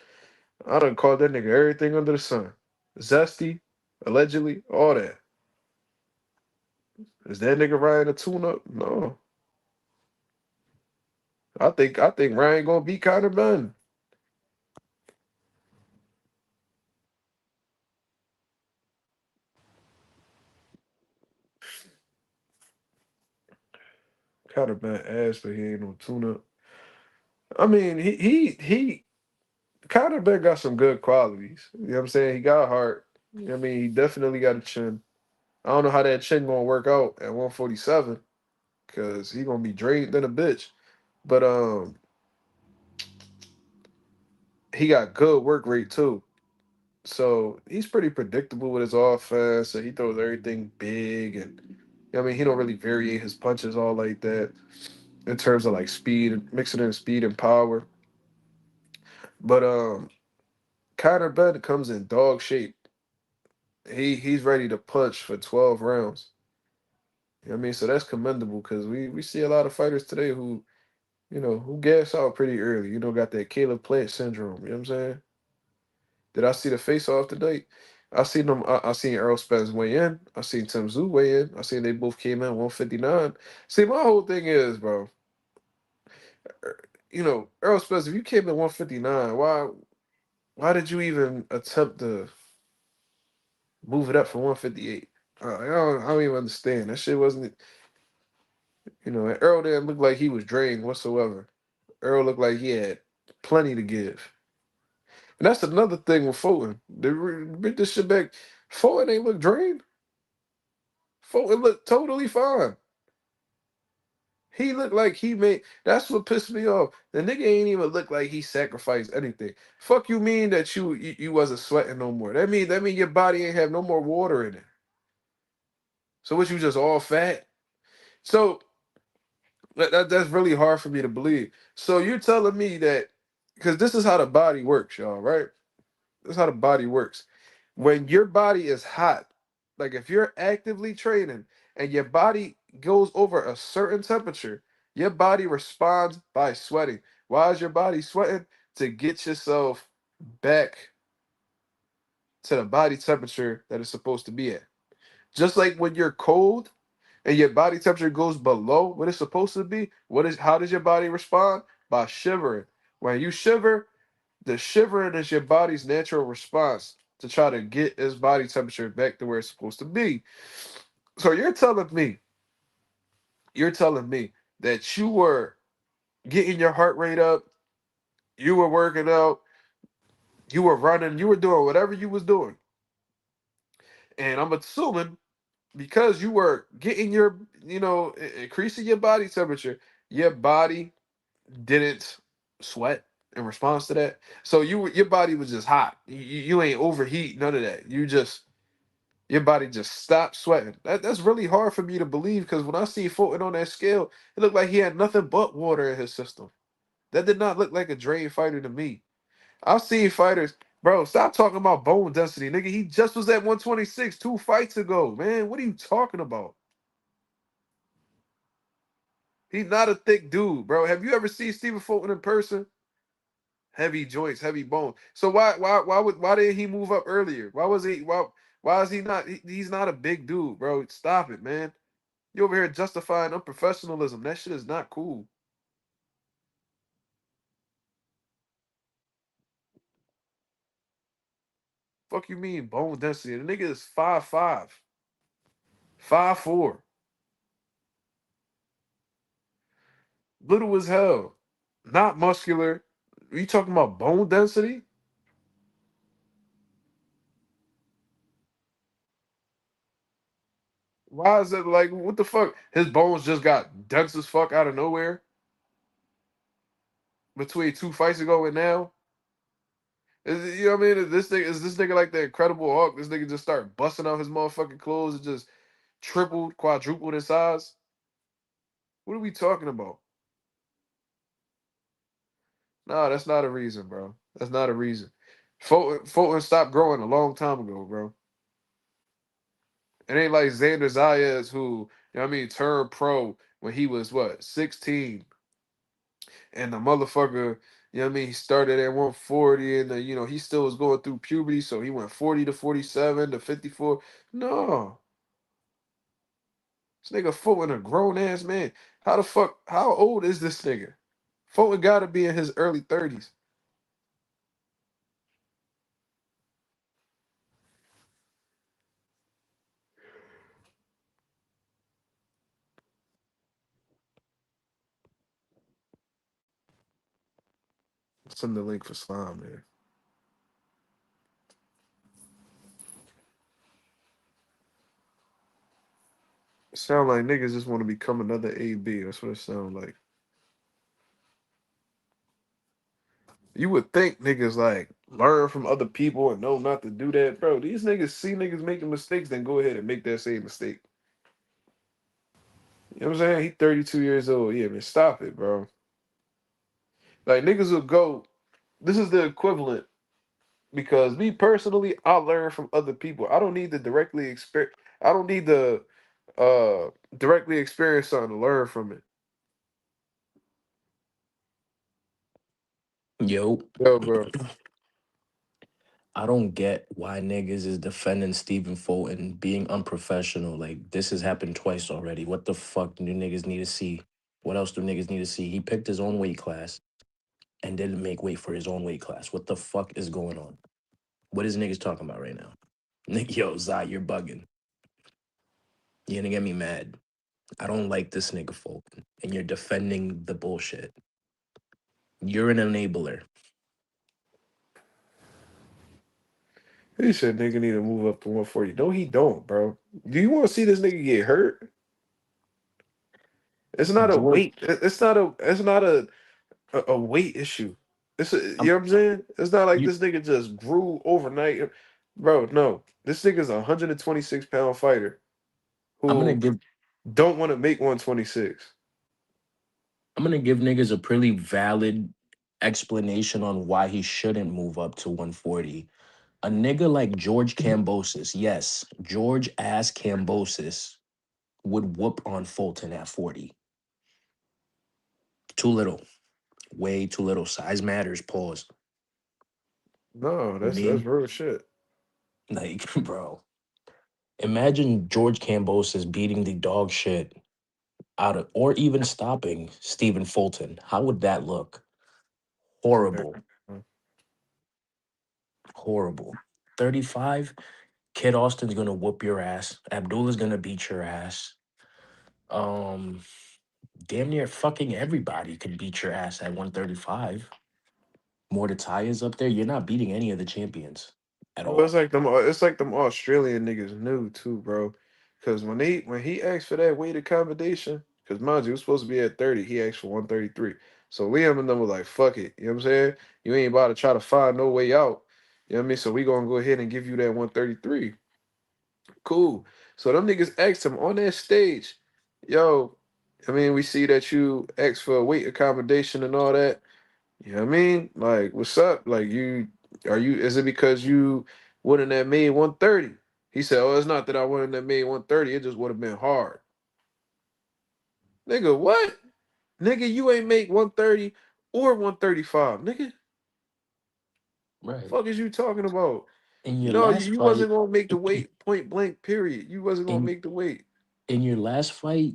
I done called that nigga everything under the sun. Zesty, allegedly, all that. Is that nigga Ryan a tune up? No. I think Ryan gonna beat Conor Benn. Conor Benn ass, but he ain't no tune up. I mean, he Conor Ben got some good qualities. You know what I'm saying? He got heart. You know what I mean? He definitely got a chin. I don't know how that chin gonna work out at 147 because he gonna be drained than a bitch. But he got good work rate too. So he's pretty predictable with his offense. So he throws everything big and I mean he don't really vary his punches all like that in terms of like speed and mixing in speed and power. But Conor Ben comes in dog shape. He's ready to punch for 12 rounds. You know what I mean? So that's commendable because we see a lot of fighters today who, who gas out pretty early. Got that Caleb Plant syndrome. You know what I'm saying? Did I see the face off today? I seen them. I seen Errol Spence weigh in. I seen Tim Tszyu weigh in. I seen they both came in 159. See, my whole thing is, bro. Errol Spence, if you came in 159, why did you even attempt to move it up from 158? I don't even understand. That shit wasn't. And Errol didn't look like he was drained whatsoever. Errol looked like he had plenty to give. And that's another thing with Fulton. They bring this shit back. Fulton ain't look drained. Fulton looked totally fine. He looked like he made. That's what pissed me off. The nigga ain't even look like he sacrificed anything. Fuck you mean that you wasn't sweating no more? That mean your body ain't have no more water in it. So what you just all fat? So that's really hard for me to believe. So you're telling me that because this is how the body works, y'all, right? This is how the body works. When your body is hot, like if you're actively training and your body goes over a certain temperature, your body responds by sweating. Why is your body sweating? To get yourself back to the body temperature that it's supposed to be at. Just like when you're cold and your body temperature goes below what it's supposed to be, how does your body respond? By shivering. When you shiver, the shivering is your body's natural response to try to get its body temperature back to where it's supposed to be. So you're telling me that you were getting your heart rate up, you were working out, you were running, you were doing whatever you was doing. And I'm assuming because you were getting increasing your body temperature, your body didn't sweat in response to that. So your body was just hot. You ain't overheat, none of that. Your body just stopped sweating. That's really hard for me to believe because when I see Fulton on that scale, it looked like he had nothing but water in his system. That did not look like a drained fighter to me. I've seen fighters, bro. Stop talking about bone density, nigga. He just was at 126 2 fights ago, man. What are you talking about? He's not a thick dude, bro. Have you ever seen Stephen Fulton in person? Heavy joints, heavy bone. So why didn't he move up earlier? Why is he not? He's not a big dude, bro. Stop it, man. You over here justifying unprofessionalism. That shit is not cool. Fuck you mean bone density? The nigga is 5'5", 5'4", little as hell, not muscular. You talking about bone density? Why is it like what the fuck? His bones just got dense as fuck out of nowhere between 2 fights ago and now. You know what I mean? Is this nigga like the Incredible Hulk? This nigga just start busting out his motherfucking clothes and just tripled, quadrupled in size. What are we talking about? Nah, that's not a reason, bro. That's not a reason. Fulton stopped growing a long time ago, bro. It ain't like Xander Zayas who, turned pro when he was what, 16. And the motherfucker, he started at 140 and he still was going through puberty, so he went 40 to 47 to 54. No. This nigga Fulton a grown ass man. How old is this nigga? Fulton gotta be in his early 30s. Send the link for Slime, man. Sound like niggas just want to become another AB. That's what it sound like. You would think niggas like learn from other people and know not to do that, bro. These niggas see niggas making mistakes, then go ahead and make that same mistake. You know what I'm saying? He 32 years old. Yeah, man, stop it, bro. Like niggas will go. This is the equivalent because me personally, I learn from other people. I don't need to directly experience. I don't need to directly experience something to learn from it. Yo, Yo, bro. I don't get why niggas is defending Stephen Fulton being unprofessional. Like this has happened twice already. What the fuck do niggas need to see? What else do niggas need to see? He picked his own weight class and didn't make weight for his own weight class. What the fuck is going on? What is niggas talking about right now? Nigga, yo, Zai, you're bugging. You're gonna get me mad. I don't like this nigga Fulton. And you're defending the bullshit. You're an enabler. He said nigga need to move up to 140. No, he don't, bro. Do you want to see this nigga get hurt? It's not a George, weight. It's not a. It's not a weight issue. It's you I'm know what I'm saying. It's not like you this nigga just grew overnight, bro. No, this nigga's a 126 pound fighter I'm gonna who give don't want to make 126. I'm gonna give niggas a pretty valid explanation on why he shouldn't move up to 140. A nigga like George Cambosis, yes, George ass Cambosis would whoop on Fulton at 40. Too little. Way too little. Size matters, pause. No, I that's mean, real shit. like, bro. Imagine George Cambosis beating the dog shit out of, or even stopping Stephen Fulton. How would that look? Horrible. Man. Horrible. 35, Kid Austin's gonna whoop your ass. Abdullah's gonna beat your ass. Um, damn near fucking everybody could beat your ass at 135. Mordecai is up there. You're not beating any of the champions at Well, it's all. like them. It's like them Australian niggas knew too, bro. Because when he asked for that weight accommodation, because mind you, he was supposed to be at 30, he asked for 133. So Liam and them were like, "Fuck it," you know what I'm saying? You ain't about to try to find no way out. You know what I mean? So we gonna go ahead and give you that 133. Cool. So them niggas asked him on that stage, "Yo, I mean, we see that you asked for a weight accommodation and all that. You know what I mean? Like, what's up? Like, is it because you wouldn't have made 130?" He said, "Oh, it's not that I wouldn't have made 130. It just would have been hard." Nigga, what? Nigga, you ain't make 130 or 135. Nigga, Right. fuck is you talking about? In your No, last you fight, wasn't gonna make the weight point blank, period. You wasn't gonna in make the weight. in your last fight,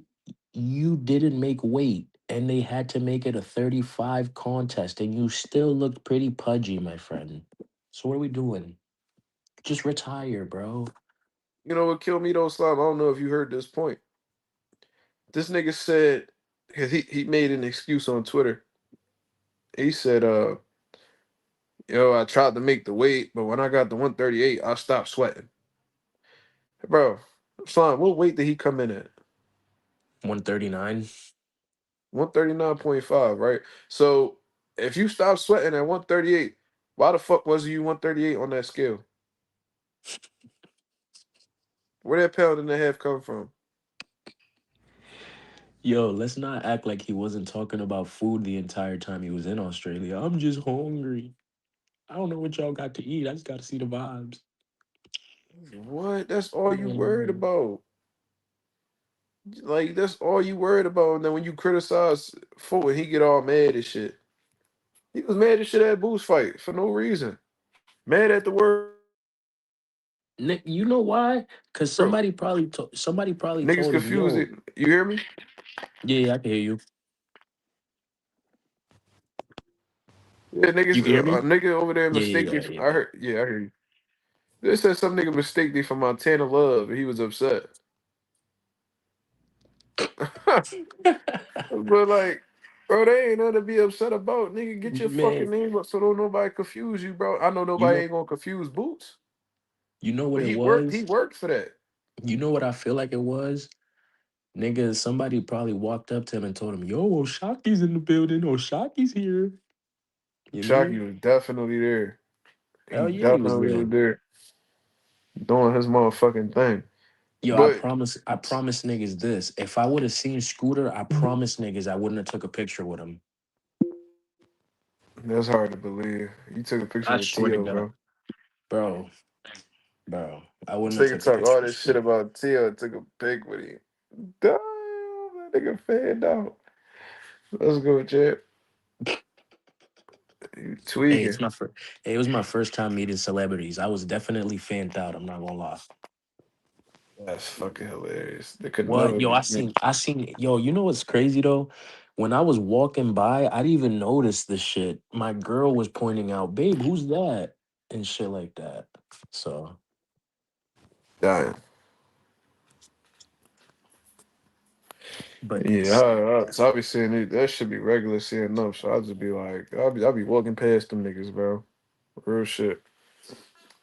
you didn't make weight, and they had to make it a 35 contest, and you still looked pretty pudgy, my friend. So what are we doing? Just retire, bro. You know what killed me though, Slime? I don't know if you heard this point. This nigga said, cause he made an excuse on Twitter. He said, yo, I tried to make the weight, but when I got to 138, I stopped sweating. Bro, Slime, what weight did he come in at? 139. 139.5, right? So if you stop sweating at 138, why the fuck was you 138 on that scale? Where that pound and a half come from? Yo, let's not act like he wasn't talking about food the entire time he was in Australia. I'm just hungry. I don't know what y'all got to eat. I just got to see the vibes. What? That's all you worried Man, about. Like that's all you worried about. And then when you criticize Fulton, he get all mad and shit. He was mad as shit at Boo's fight for no reason. Mad at the word bro. Nick, you know why? Because somebody Niggas probably confused told it. him, You hear "Yo, me? yeah, yeah, I can hear you. Yeah, niggas, You can hear a me? nigga over there Yeah, mistake yeah, me. yeah, I heard. Yeah, I hear you. They said some nigga mistake me for Montana Love, and he was upset. yeah." But like, bro, they ain't nothing to be upset about. Nigga, get your fucking Man, name up so don't nobody confuse you, bro. I know you nobody know, ain't gonna confuse Boots, you know what but it he worked. He was. worked for that. You know what I feel like it was. Nigga, somebody probably walked up to him and told him, "Yo, Oshaki's in the building. Oshaki's here." You Shocky mean? was definitely there. He Hell yeah, he was definitely there. was there doing his motherfucking thing. Yo, But I promise niggas this. If I would have seen Scooter, I promise niggas I wouldn't have took a picture with him. that's hard to believe. You took a picture I with swear to Tio, God, bro. bro, bro, I wouldn't have This nigga took a talk all picture with this shit Scooter. about Tio and took a pic with him. Damn, that nigga fanned out. Let's go, Chad. You Hey, tweaking. it was my first time meeting celebrities. I was definitely fanned out. I'm not gonna lie. That's fucking hilarious. They could What? never Yo, be me. yo, you know what's crazy though? When I was walking by, I didn't even notice this shit. My girl was pointing out, babe, who's that? And shit like that. So, Dying. but Yeah, so I be seeing it. That should be regular seeing enough. So I'll just be like, I'll be walking past them niggas, bro. Real shit.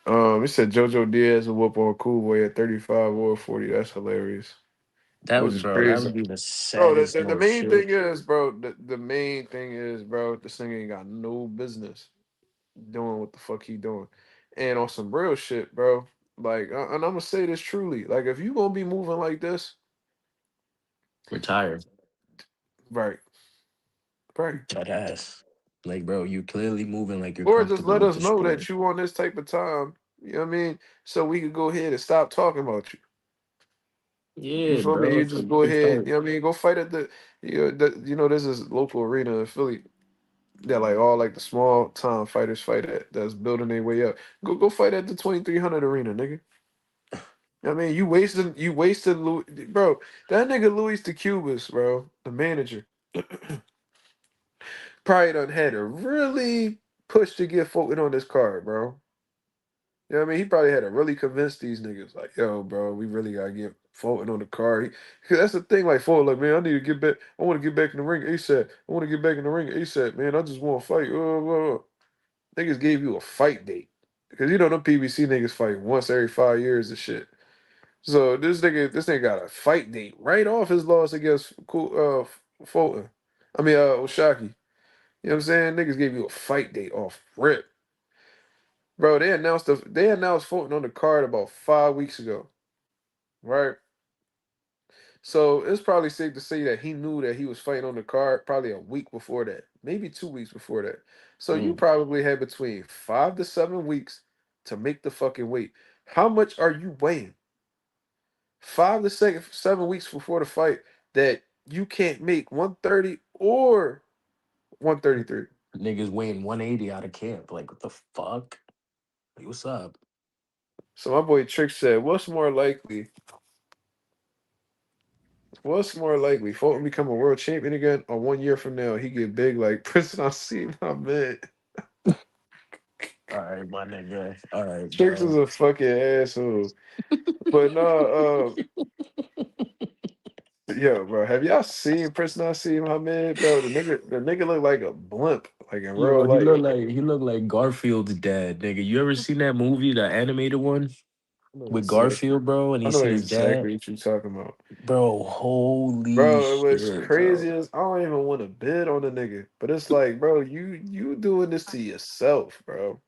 He said JoJo Diaz will whoop on Cool Boy at 35 or 40. That's hilarious. that Which would, is bro, that crazy. would be the Bro, saddest the little main shit. thing is, bro, the main thing is, bro, this thing ain't got no business doing what the fuck he doing. And on some real shit, bro, like, and I'm gonna say this truly, like, if you gonna be moving like this, Retire. right, right, That ass. Like, bro, you clearly moving like you're or just comfortable let with us the know story. that you on this type of time, you know what I mean? So we could go ahead and stop talking about you. You Yeah, feel me? bro. You If just you go can ahead, start you know what I mean? Go fight at there's this local arena in Philly that like all like the small time fighters fight at that's building their way up. Go fight at the 2300 arena, nigga. I mean, you wasted Louis, bro. That nigga Luis the Cubas, bro, the manager, probably done had to really push to get Fulton on this card, bro. You know what I mean? He probably had to really convince these niggas, like, yo, bro, we really gotta get Fulton on the card. Cause that's the thing, like Fulton, like, man, I need to get back. I want to get back in the ring ASAP. I want to get back in the ring ASAP, man. I just want to fight. Niggas gave you a fight date. Because you know them PBC niggas fight once every 5 years and shit. So this nigga got a fight date right off his loss against Fulton. I mean Oshaki. You know what I'm saying? Niggas gave you a fight date off rip. Bro, they announced Fulton on the card about 5 weeks ago. Right? So it's probably safe to say that he knew that he was fighting on the card probably a week before that. Maybe 2 weeks before that. So you mm, probably had between 5 to 7 weeks to make the fucking weight. How much are you weighing? 7 weeks before the fight that you can't make 130 or 133. niggas weighing 180 out of camp. Like, what the fuck? Like, what's up? So my boy Trick said, What's more likely? Fulton become a world champion again, or 1 year from now he get big like Prince Nassim, my man. All right, my nigga. All right, Tricks is bro. a fucking asshole. But no, yo, bro, have y'all seen Prince Nassim, my man, bro? The nigga look like a blimp, like in real Yo, life. he looked like Garfield's dad, nigga. You ever seen that movie, the animated one I know with exactly. Garfield, bro? And I he know seen his exactly dad, what you're talking about. bro. Holy Bro, what's shit, crazy bro. is I don't even want to bid on the nigga. But it's like, bro, you doing this to yourself, bro.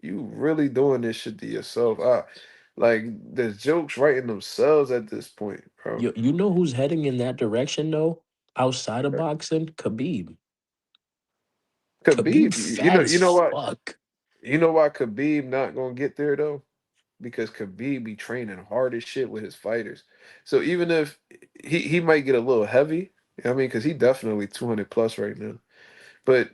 You really doing this shit to yourself. Like the jokes writing themselves at this point, bro. You know who's heading in that direction though? Outside of Right. boxing, Khabib. Khabib Khabib, fat as you know what? fuck. You know why Khabib not gonna get there though? Because Khabib be training hard as shit with his fighters. So even if he might get a little heavy, you know what I mean, because he definitely 200 plus right now. But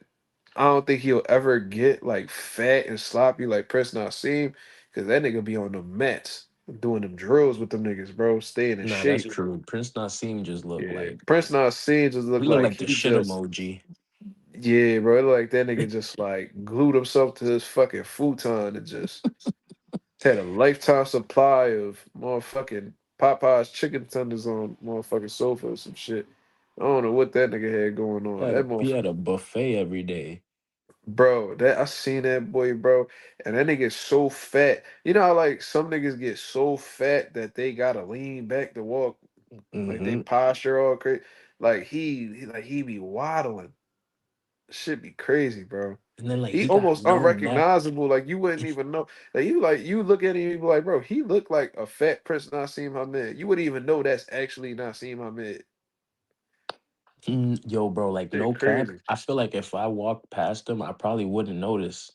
I don't think he'll ever get like fat and sloppy like Prince Nassim, because that nigga be on the mats doing them drills with them niggas, bro, staying in Nah, that's shape. true. Prince Nassim just looked Yeah, like Prince Nassim just he look looked like like the he shit just emoji. yeah, bro. It look like that nigga just like glued himself to his fucking futon and just had a lifetime supply of motherfucking Popeye's chicken tenders on motherfucking sofa or some shit. I don't know what that nigga had going on. That He motherfucker. had a buffet every day. Bro, that I seen that boy, bro, and that nigga so fat. You know how like some niggas get so fat that they gotta lean back to walk. Like they Hmm. posture all crazy. Like he be waddling. Shit be crazy, bro. And then like He he got almost no neck. unrecognizable. Like you wouldn't even know. Like you look at him, you be like, bro, he looked like a fat Prince Nassim Hamed. You wouldn't even know that's actually Nassim Hamed. Yo, bro, like Shit no cap. crazy. I feel like if I walked past him, I probably wouldn't notice.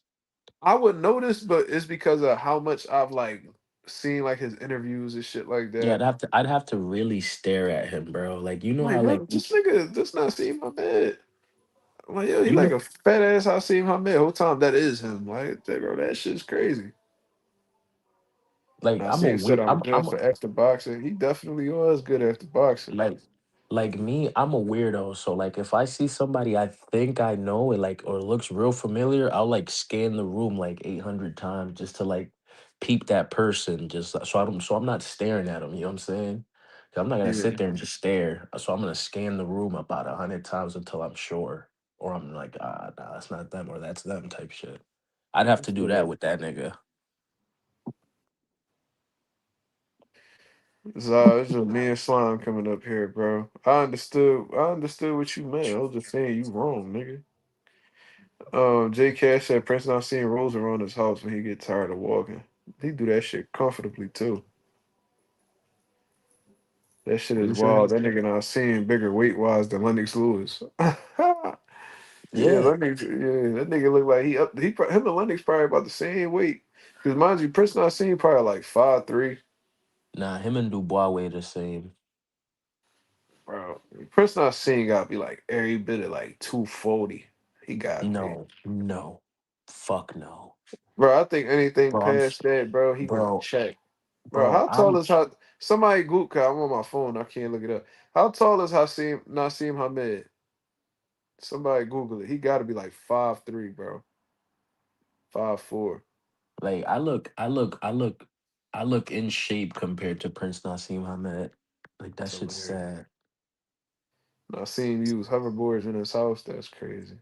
I would notice, but it's because of how much I've like seen like his interviews and shit like Yeah, that. I'd have to really stare at him, bro. Like you know I'm like, how bro, like this nigga does not seem Hamed. I'm like, yo, he you like know a fat ass Hasim Hamed. Whole time that is him. Like, bro, that shit's crazy. like I'm a Nassim said weird I'm good for after boxing. He definitely was good after boxing. like like me, I'm a weirdo. So like if I see somebody I think I know it like or looks real familiar, I'll like scan the room like 800 times just to like peep that person just so I'm not staring at them, you know what I'm saying? 'Cause I'm not gonna Yeah, sit there and just stare. So I'm gonna scan the room about 100 times until I'm sure. Or I'm like, ah, nah, that's not them or that's them type shit. I'd have I to do feel that that. with that nigga. It's just me and Slime coming up here, bro. I understood what you meant. I was just saying you wrong, nigga. J Cash said Prince not seeing rolls around his house when he get tired of walking. He do that shit comfortably too. That shit What is you say? wild. That nigga not seeing bigger weight wise than Lennox Lewis. Yeah, Yeah. Lennox. Yeah, that nigga look like he up. Him and Lennox probably about the same weight. Cause mind you, Prince not seen probably like 5'3". Nah, him and Dubois weigh the same. Bro, Prince not seen got to be like every bit of like 240. He got to be. No, no. Fuck no. Bro, I think anything Bro, past that, bro, he gonna bro, check. Bro, bro, how tall I'm is how somebody Goop? Cause I'm on my phone. I can't look it up. How tall is Hasim Nasim Hamed? Somebody Google it. He got to be like 5'3", bro. 5'4". like I look in shape compared to Prince Nassim Hamed. Like that That's shit's hilarious. sad. I seen him use hoverboards in his house. That's crazy.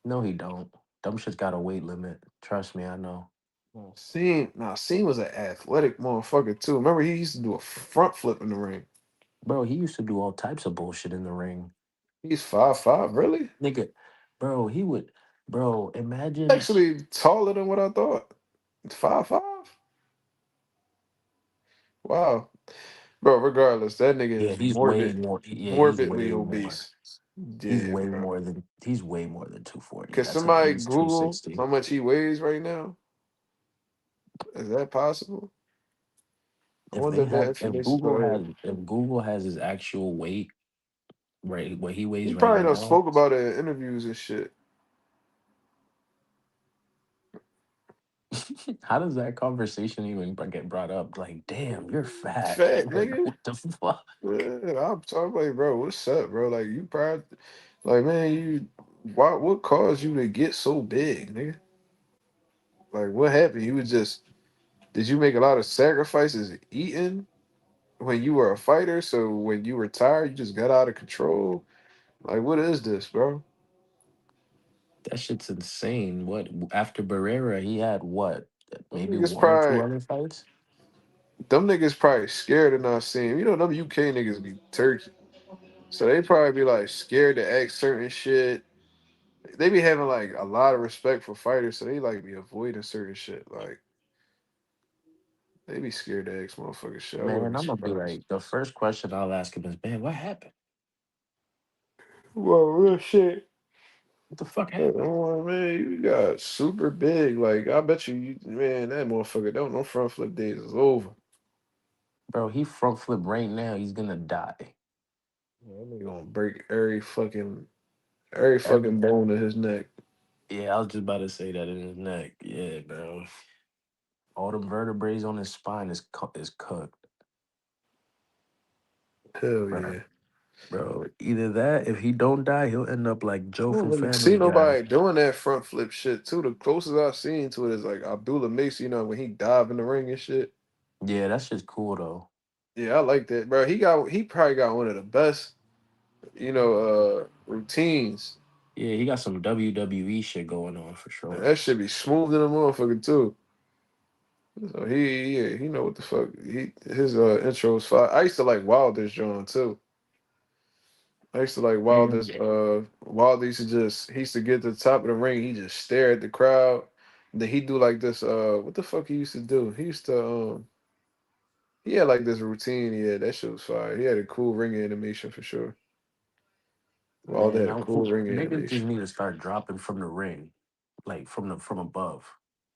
No, he don't. Dumb shit's got a weight limit. Trust me, I know. Seen was an athletic motherfucker too. Remember he used to do a front flip in the ring. Bro, he used to do all types of bullshit in the ring. He's 5'5", really? Nigga, bro, he would bro, imagine Actually taller than what I thought. 5'5". Wow. Bro, regardless, that nigga yeah, is he's way morbid more yeah, he's morbidly way more. obese. Yeah, bro. He's way more than 240. Could That's at somebody least Google 260. how much he weighs right now? Is that possible? I wonder if that information still here. If Google has his actual weight, right, what he weighs He right probably done now, spoke about it in interviews and shit. how does that conversation even get brought up? Like, damn, you're fat. Fat Like, nigga. what the fuck? Yeah, I'm talking like, bro, what's up, bro? Like, you probably, like, man, what caused you to get so big, nigga? Like, what happened? Did you make a lot of sacrifices eating when you were a fighter? So when you were tired, you just got out of control? Like, what is this, bro? That shit's insane. What after Barrera, he had what? Them Maybe niggas one or two probably, other fights? them niggas probably scared of not seeing. You know, them UK niggas be turkey. So they probably be like scared to ask certain shit. They be having like a lot of respect for fighters, so they like be avoiding certain shit. Like they be scared to ask motherfuckers shit. I wouldn't Man, be I'm gonna be surprised. like, the first question I'll ask him is, man, what happened? Well, real shit. What the fuck happened? Oh man, you got super big. Like I bet man, that motherfucker don't no front flip days is over. Bro, he front flip right now, he's gonna die. Yeah, that nigga gonna break every Every fucking bone in his neck. Yeah, I was just about to say that in his neck. Yeah, bro. All the vertebrae on his spine is cooked. Hell Bro. yeah. Bro, either that, if he don't die, he'll end up like I Joe don't from really see Family Guy. nobody doing that front flip shit too. The closest I've seen to it is like Abdullah Macy, when he dive in the ring and shit. Yeah, that's just cool though. Yeah, I like that, bro. He probably got one of the best, routines. Yeah, he got some WWE shit going on for sure. That should be smooth in a motherfucker too. So he know what the fuck his intro was fire. I used to like Wilder's John too. I used to like Mm. Wilder used to just he used to get to the top of the ring, he just stare at the crowd. Then he do like this what the fuck he used to do? He used to he had like this routine, yeah, that shit was fire. He had a cool ring animation for sure. Wilder Man, had a cool ring niggas just animation. need to start dropping from the ring, like from above.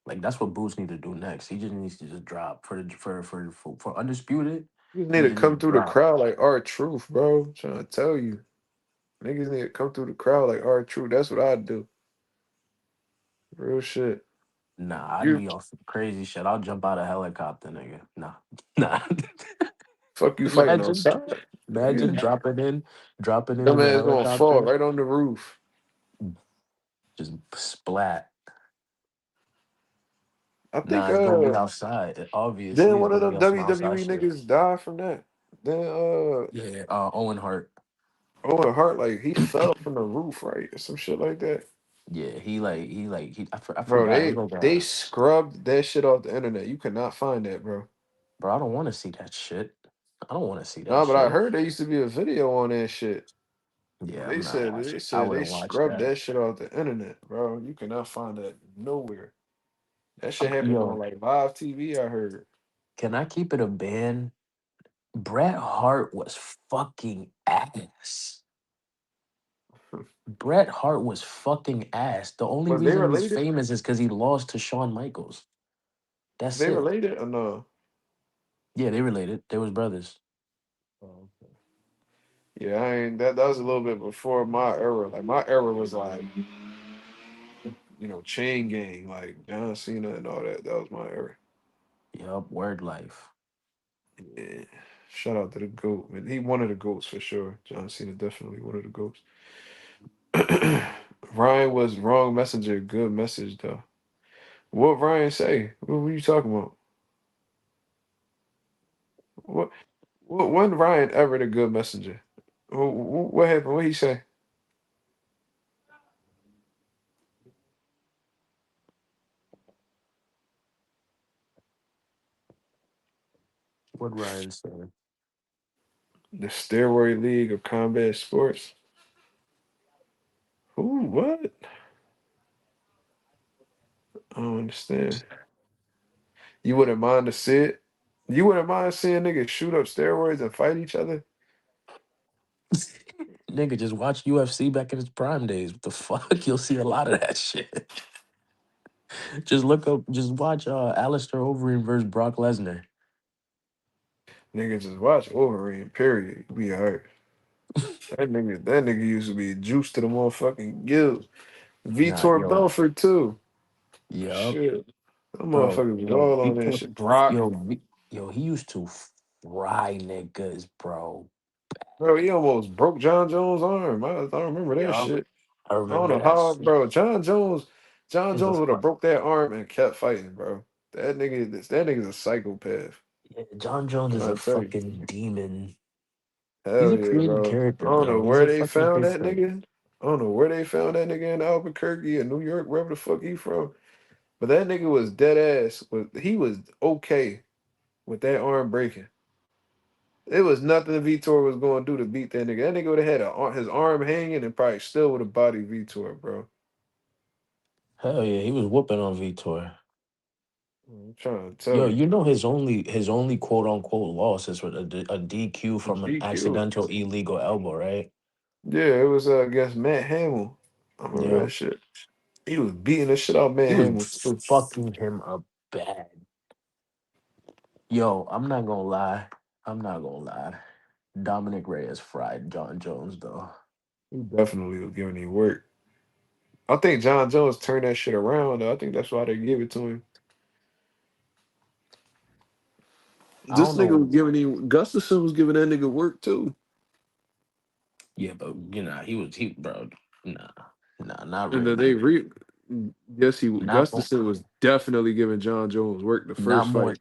Like that's what Boots need to do next. He just needs to just drop for undisputed. You just need He to just needs come to through the drop. crowd like our truth, bro. I'm trying to tell you. Niggas need to come through the crowd like our truth. That's what I do. Real shit. Nah, I'd You be on some crazy shit. I'll jump out a helicopter, nigga. Nah, nah. fuck you fighting imagine, outside? imagine Nigga. dropping in Dumb with a ass gonna fall helicopter. right on the roof. Just splat. I think Nah, it's gonna be outside. Obviously, then it's one of gonna them be on some outside WWE shit. niggas died from that. Then Yeah, Owen Hart. Owen Hart like he fell from the roof, right? Or some shit like that. Yeah, I Bro, forgot. It was they like scrubbed that shit off the internet. You cannot find that, bro. bro, I don't want to see that shit. I don't want to see that Nah, but I shit. heard there used to be a video on that shit. Yeah, They I'm not said watching. I they wouldn't watch scrubbed that. that shit off the internet, bro. You cannot find that nowhere. That shit happened on Yo, like live TV. I heard. can I keep it a band? Bret Hart was fucking ass. Bret Hart was fucking ass. The only Was they reason he's related? famous is because he lost to Shawn Michaels. That's They it. related or no? Yeah, they related. They was brothers. Oh, okay. Yeah, I ain't that was a little bit before my era. Like my era was like, Chain Gang, like John Cena and all that. That was my era. Yup, word life. Yeah. Shout out to the GOAT, man. He one of the GOATs for sure. John Cena definitely one of the GOATs. Ryan was wrong messenger. Good message though. What Ryan say? What were you talking about? What when Ryan ever the good messenger? What happened? What he say? What Ryan said. The steroid league of combat sports. Who? What? I don't understand. You wouldn't mind to see it? You wouldn't mind seeing niggas shoot up steroids and fight each other? Nigga, just watch UFC back in its prime days. What the fuck? You'll see a lot of that shit. Just watch Alistair Overeem versus Brock Lesnar. Niggas just watch Wolverine, period. You be alright. That nigga used to be juiced to the motherfucking gills. Nah, Vitor yo, Belfort too. yup, Shit. Them bro, motherfuckers was yo, all on that Vitor, shit. Brock. yo, he used to fry niggas, bro. Bro, he almost broke John Jones' arm. I remember that Yup, shit. I I don't remember know that how, shit bro. John in the Jones would have front. broke that arm and kept fighting, bro. That nigga's a psychopath. Yeah, John Jones is I a tell you. fucking demon. He's Hell a yeah, created bro. I character, don't know bro. He's where a they fucking found that character. nigga. I don't know where they found that nigga in Albuquerque or New York, wherever the fuck he from. But that nigga was dead ass. He was okay with that arm breaking. It was nothing Vitor was going to do to beat that nigga. That nigga would have had his arm hanging and probably still would have bodied Vitor, bro. Hell yeah, he was whooping on Vitor. I'm trying to Yo, tell you. you know his only quote unquote loss is with a DQ from an GQ. accidental illegal elbow, right? Yeah, it was against Matt Hamill. I remember that Yep. shit. He was beating the shit out of Matt He was Hamill too. fucking him up bad. Yo, I'm not gonna lie. I'm not gonna lie. Dominic Reyes fried John Jones though. He definitely was giving him work. I think John Jones turned that shit around. Though. I think that's why they gave it to him. I This don't nigga was know. giving him. Gustafson was giving that nigga work too. Yeah, but he bro. Nah, nah, not And then they really. re. Yes, Not mo- Gustafson was definitely giving John Jones work the first fight.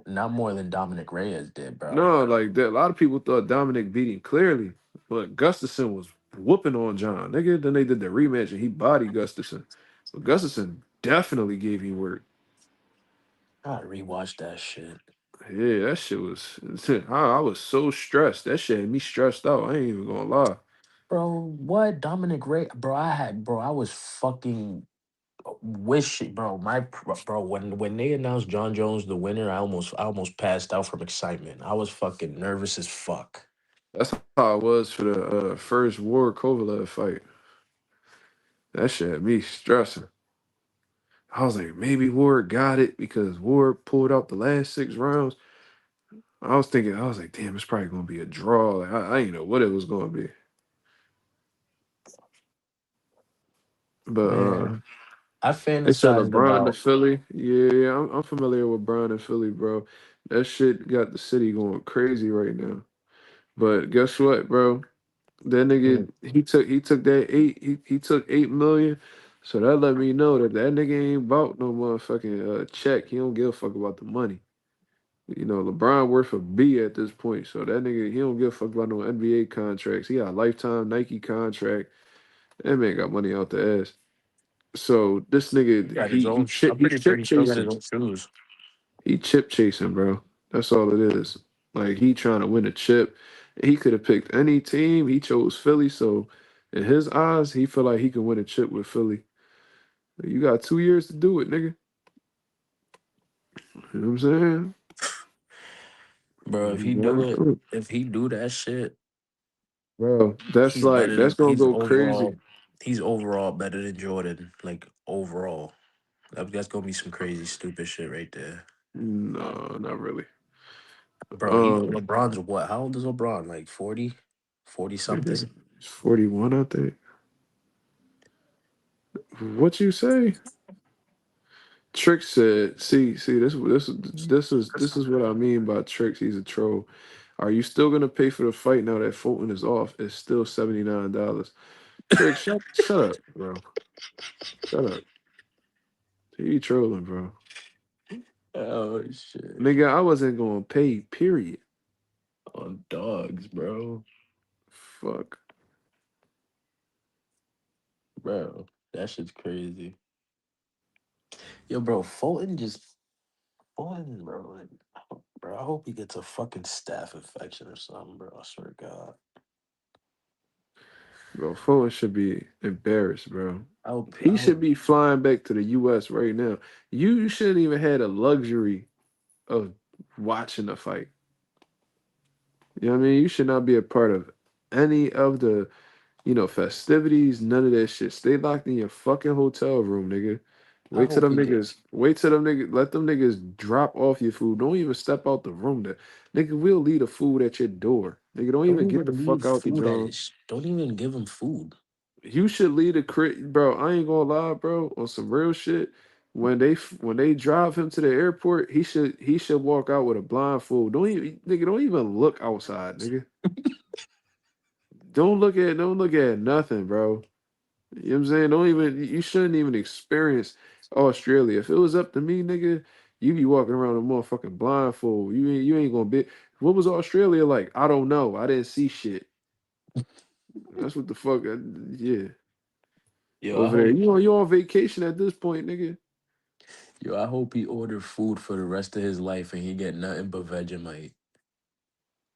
not more than Dominic Reyes did, bro. No, like that. A lot of people thought Dominic beat him clearly, but Gustafson was whooping on John. Nigga, then they did the rematch and he bodied Gustafson. But Gustafson definitely gave him work. I rewatched that shit. Yeah, that shit was. I was so stressed. That shit had me stressed out. I ain't even gonna lie. Bro, what? Dominic Ray? Bro, I was fucking wishing, bro. Bro, when they announced John Jones the winner, I almost passed out from excitement. I was fucking nervous as fuck. That's how it was for the first Ward Kovalev fight. That shit had me stressing. I was like, maybe Ward got it because Ward pulled out the last 6 rounds. I was thinking, I was like, damn, it's probably gonna be a draw. Like, I didn't know what it was gonna be. But Man, I they said fantasized LeBron to about. Philly. Yeah, yeah, I'm familiar with Bron and Philly, bro. That shit got the city going crazy right now. But guess what, bro? That nigga, he took that he took 8 million. So that let me know that that nigga ain't about no motherfucking check. He don't give a fuck about the money. You know, LeBron worth a B at this point. So that nigga, he don't give a fuck about no NBA contracts. He got a lifetime Nike contract. That man got money out the ass. So this He nigga, got his own. chip I'm pretty sure he still got his chasing. own shoes. He chip chasing, bro. That's all it is. Like he trying to win a chip. He could have picked any team. He chose Philly. So in his eyes, he feel like he can win a chip with Philly. You got 2 years to do it, nigga. You know what I'm saying? Bro, You gotta do it. if he do that shit, Bro, that's he's like better that's than gonna go crazy. he's overall better than Jordan. Like overall. That's gonna be some crazy stupid shit right there. No, not really. Bro, Um, LeBron's what? How old is LeBron? Like 40? 40 something? it's 41, I think. What you say? Trick said, see, this is what I mean by Tricks. He's a troll. Are you still gonna pay for the fight now that Fulton is off? It's still $79. Trick, shut up, bro. Shut up. You trolling, bro. Oh shit. Nigga, I wasn't gonna pay, period. On dogs, bro. Fuck. Bro. That shit's crazy. Yo, bro, Fulton, bro. Like, bro, I hope he gets a fucking staph infection or something, bro. I swear to God. Bro, Fulton should be embarrassed, bro. I He hope should be flying back to the US right now. You shouldn't even had a luxury of watching the fight. You know what I mean? You should not be a part of any of the, festivities, none of that shit. Stay locked in your fucking hotel room, nigga. I hope he get Wait till them niggas, let them niggas drop off your food. Don't even step out the room. Nigga, we'll leave the food at your door. Nigga, don't don't even get the even fuck leave out the food at drum. his don't even give him food. You should leave the crib, bro. I ain't gonna lie, bro. On some real shit, when they drive him to the airport, he should walk out with a blindfold. Don't even look outside, nigga. Don't look at nothing, bro. You know what I'm saying? You shouldn't even experience Australia. If it was up to me, nigga, you be walking around with a motherfucking blindfold. You ain't gonna be. What was Australia like? I don't know. I didn't see shit. That's what the fuck. Yeah, Yo, I over there. hope You on vacation at this point, nigga. I hope he ordered food for the rest of his life and he get nothing but Vegemite.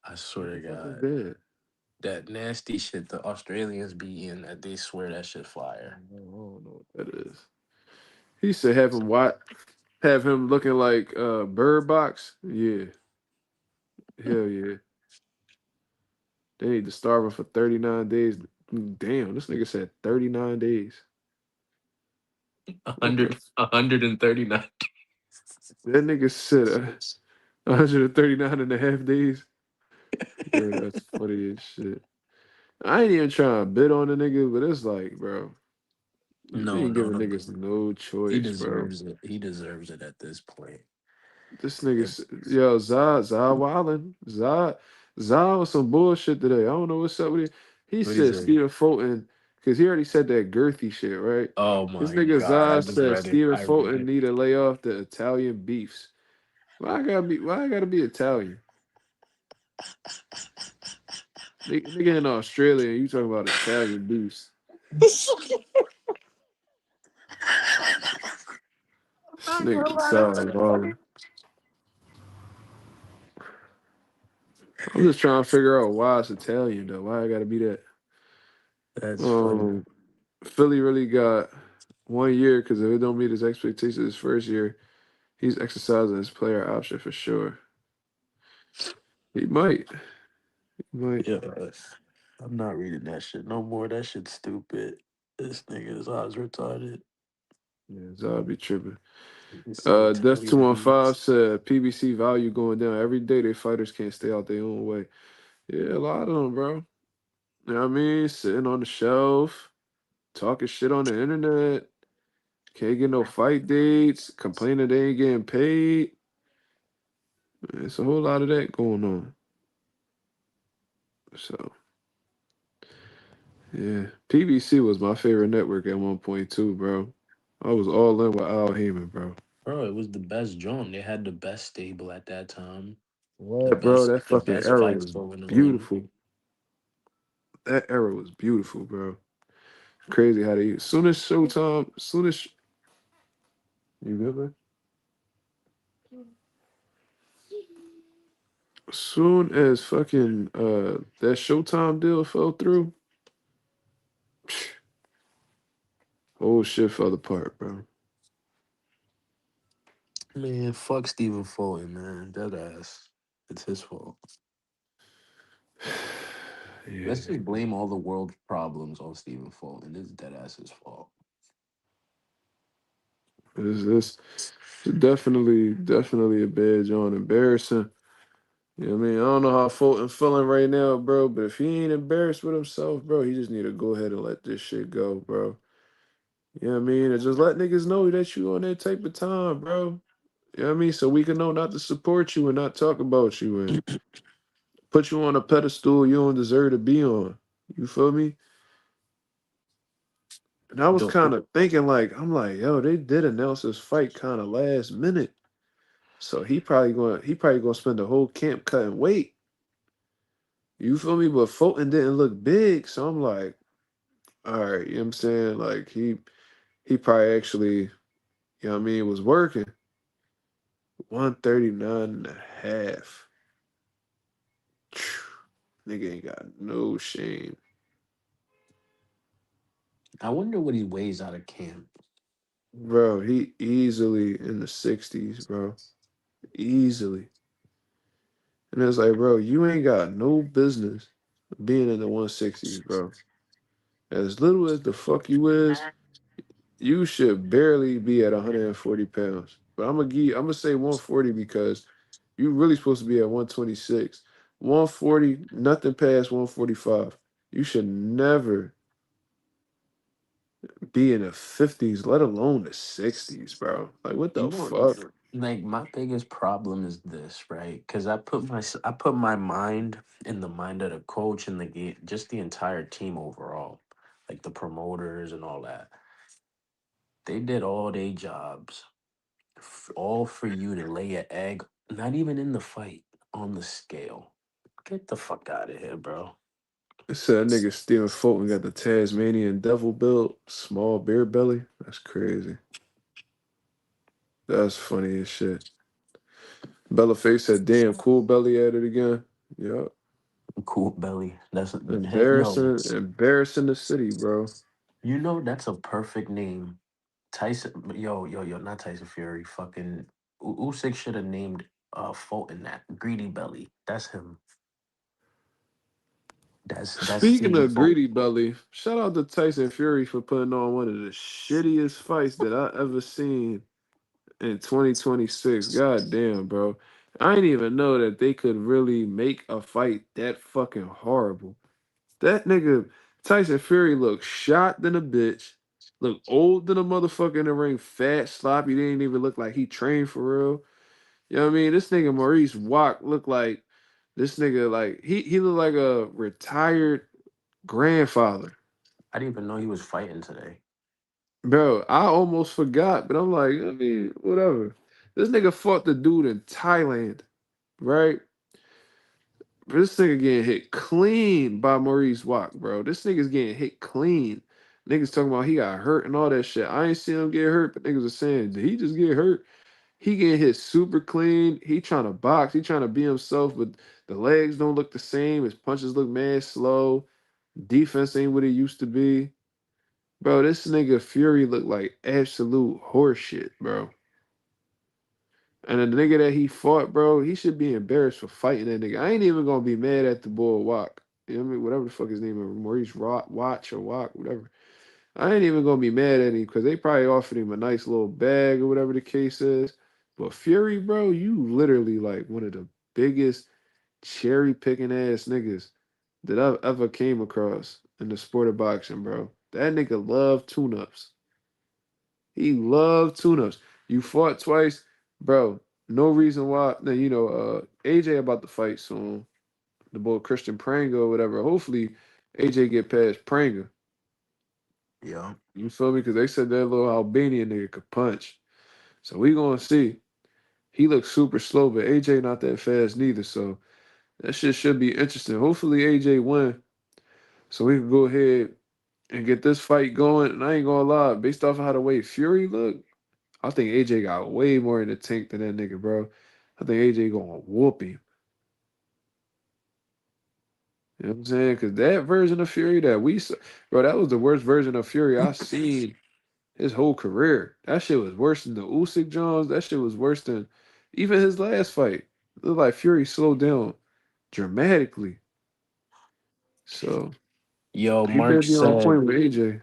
I What swear the to fuck is God. that? That nasty shit the Australians be eating that they swear that shit I fire. don't know what that is. He said have him looking like Bird Box. Yeah, hell yeah. They need to starve him for 39 days. Damn, this nigga said 39 days. What the? 139. That nigga said 139 and a half days. Yeah, that's funny as shit. I ain't even trying to bid on the nigga, but it's like, bro, you No, ain't no, giving no. niggas no He choice, bro. deserves it. He deserves it at this point. This nigga, If yo, Zah Wildin, Zah was some bullshit today. I don't know what's up with it. He what is said it? Stephen Fulton, because he already said that girthy shit, right? Oh This my nigga god! I Zah just said read it. Stephen I read Fulton it. need to lay off the Italian beefs. Why I gotta be Italian? Nigga in Australia, you talking about Italian beefs. This nigga Zah Wildin. I'm just trying to figure out why it's Italian though. Why I gotta be that? That's funny. Um, Philly really got 1 year because if it don't meet his expectations his first year, he's exercising his player option for sure. He might. He might. Yeah, I'm not reading that shit no more. That shit's stupid. This nigga is odds retarded. Yeah, Zod be tripping. You said Death Italian 215 beats. said PBC value going down every day. They fighters can't stay out their own way. Yeah, a lot of them, bro. You know what I mean? Sitting on the shelf, talking shit on the internet, can't get no fight dates, complaining they ain't getting paid. It's a whole lot of that going on. So yeah, PBC was my favorite network at 1.2, bro. I was all in with Al Heyman, bro. Bro, it was the best joint. They had the best stable at that time. The What, bro? best That the fucking best era fights was go in the ring. beautiful. That era was beautiful, bro. Crazy how they soon as Showtime, soon as you good, man? Soon as fucking that Showtime deal fell through, whole shit fell apart, bro. Man, fuck Stephen Fulton, man. That ass. It's his fault. Yeah, Let's just blame all the world's problems on Stephen Fulton. It's dead ass his fault. it's definitely a bad joint, embarrassing. You know what I mean? I don't know how Fulton feeling right now, bro, but if he ain't embarrassed with himself, bro, he just need to go ahead and let this shit go, bro. You know what I mean? And just let niggas know that you on that type of time, bro. You know what I mean? So we can know not to support you and not talk about you and put you on a pedestal you don't deserve to be on. You feel me? And I was The kind of thinking like, I'm like, yo, they did announce this fight kind of last minute. So he probably gonna spend the whole camp cutting weight. You feel me? But Fulton didn't look big. So I'm like, all right, you know what I'm saying? Like he probably actually, you know what I mean, was working. 139 and a half. Nigga ain't got no shame. I wonder what he weighs out of camp. Bro, he easily in the 60s, bro. Easily. And it's like, bro, you ain't got no business being in the 160s, bro. As little as the fuck you is, you should barely be at 140 pounds. But I'm gonna say 140 because you really supposed to be at 126. 140, nothing past 145. You should never be in the 50s, let alone the 60s, bro. Like what You the know, fuck? like my biggest problem is this, right? Because I put my mind in the mind of the coach and the game, just the entire team overall, like the promoters and all that. They did all their jobs, all for you to lay an egg, not even in the fight, on the scale. Get the fuck out of here, bro. It said that nigga Steven Fulton got the Tasmanian devil build, small beer belly. That's crazy. That's funny as shit. Bellaface said, damn, cool belly at it again. Yup. Cool belly. That's yo. Embarrassing the city, bro. You know that's a perfect name. Tyson, yo, not Tyson Fury. Fucking Usyk should have named Fulton that Greedy Belly. That's him. That's Speaking Stephen of Fulton. greedy belly, shout out to Tyson Fury for putting on one of the shittiest fights that I ever seen in 2026. God damn, bro. I didn't even know that they could really make a fight that fucking horrible. That nigga Tyson Fury looked shot than a bitch. Looked old than a motherfucker in the ring, fat, sloppy. Didn't even look like he trained for real. You know what I mean? This nigga Maurice Wack looked like this nigga like he looked like a retired grandfather. I didn't even know he was fighting today. Bro, I almost forgot, but I'm like, I mean, whatever. This nigga fought the dude in Thailand, right? This nigga getting hit clean by Maurice Wack, bro. This nigga's getting hit clean. Niggas talking about he got hurt and all that shit. I ain't seen him get hurt, but niggas are saying, did he just get hurt? He getting hit super clean. He trying to box. He trying to be himself, but the legs don't look the same. His punches look mad slow. Defense ain't what it used to be. Bro, this nigga Fury look like absolute horseshit, bro. And the nigga that he fought, bro, he should be embarrassed for fighting that nigga. I ain't even gonna be mad at the boy Walk. You know what I mean? Whatever the fuck his name is, Maurice Watch or Walk, whatever. I ain't even gonna be mad at him because they probably offered him a nice little bag or whatever the case is. But Fury, bro, you literally like one of the biggest cherry picking ass niggas that I've ever came across in the sport of boxing, bro. That nigga love tune-ups. He loved tune-ups. You fought twice, bro. No reason why. Now you know AJ about to fight soon. The boy Christian Pranga or whatever. Hopefully AJ get past Pranga. Yeah. You feel me? Because they said that little Albanian nigga could punch. So we gonna see. He looks super slow, but AJ not that fast neither. So that shit should be interesting. Hopefully AJ win, so we can go ahead and get this fight going. And I ain't gonna lie, based off of how the way Fury look, I think AJ got way more in the tank than that nigga, bro. I think AJ gonna whoop him. You know what I'm saying? Because that version of Fury that we saw, bro, that was the worst version of Fury I seen his whole career. That shit was worse than the Usyk Jones. That shit was worse than even his last fight. It looked like Fury slowed down dramatically. So Yo, he better be on point with AJ.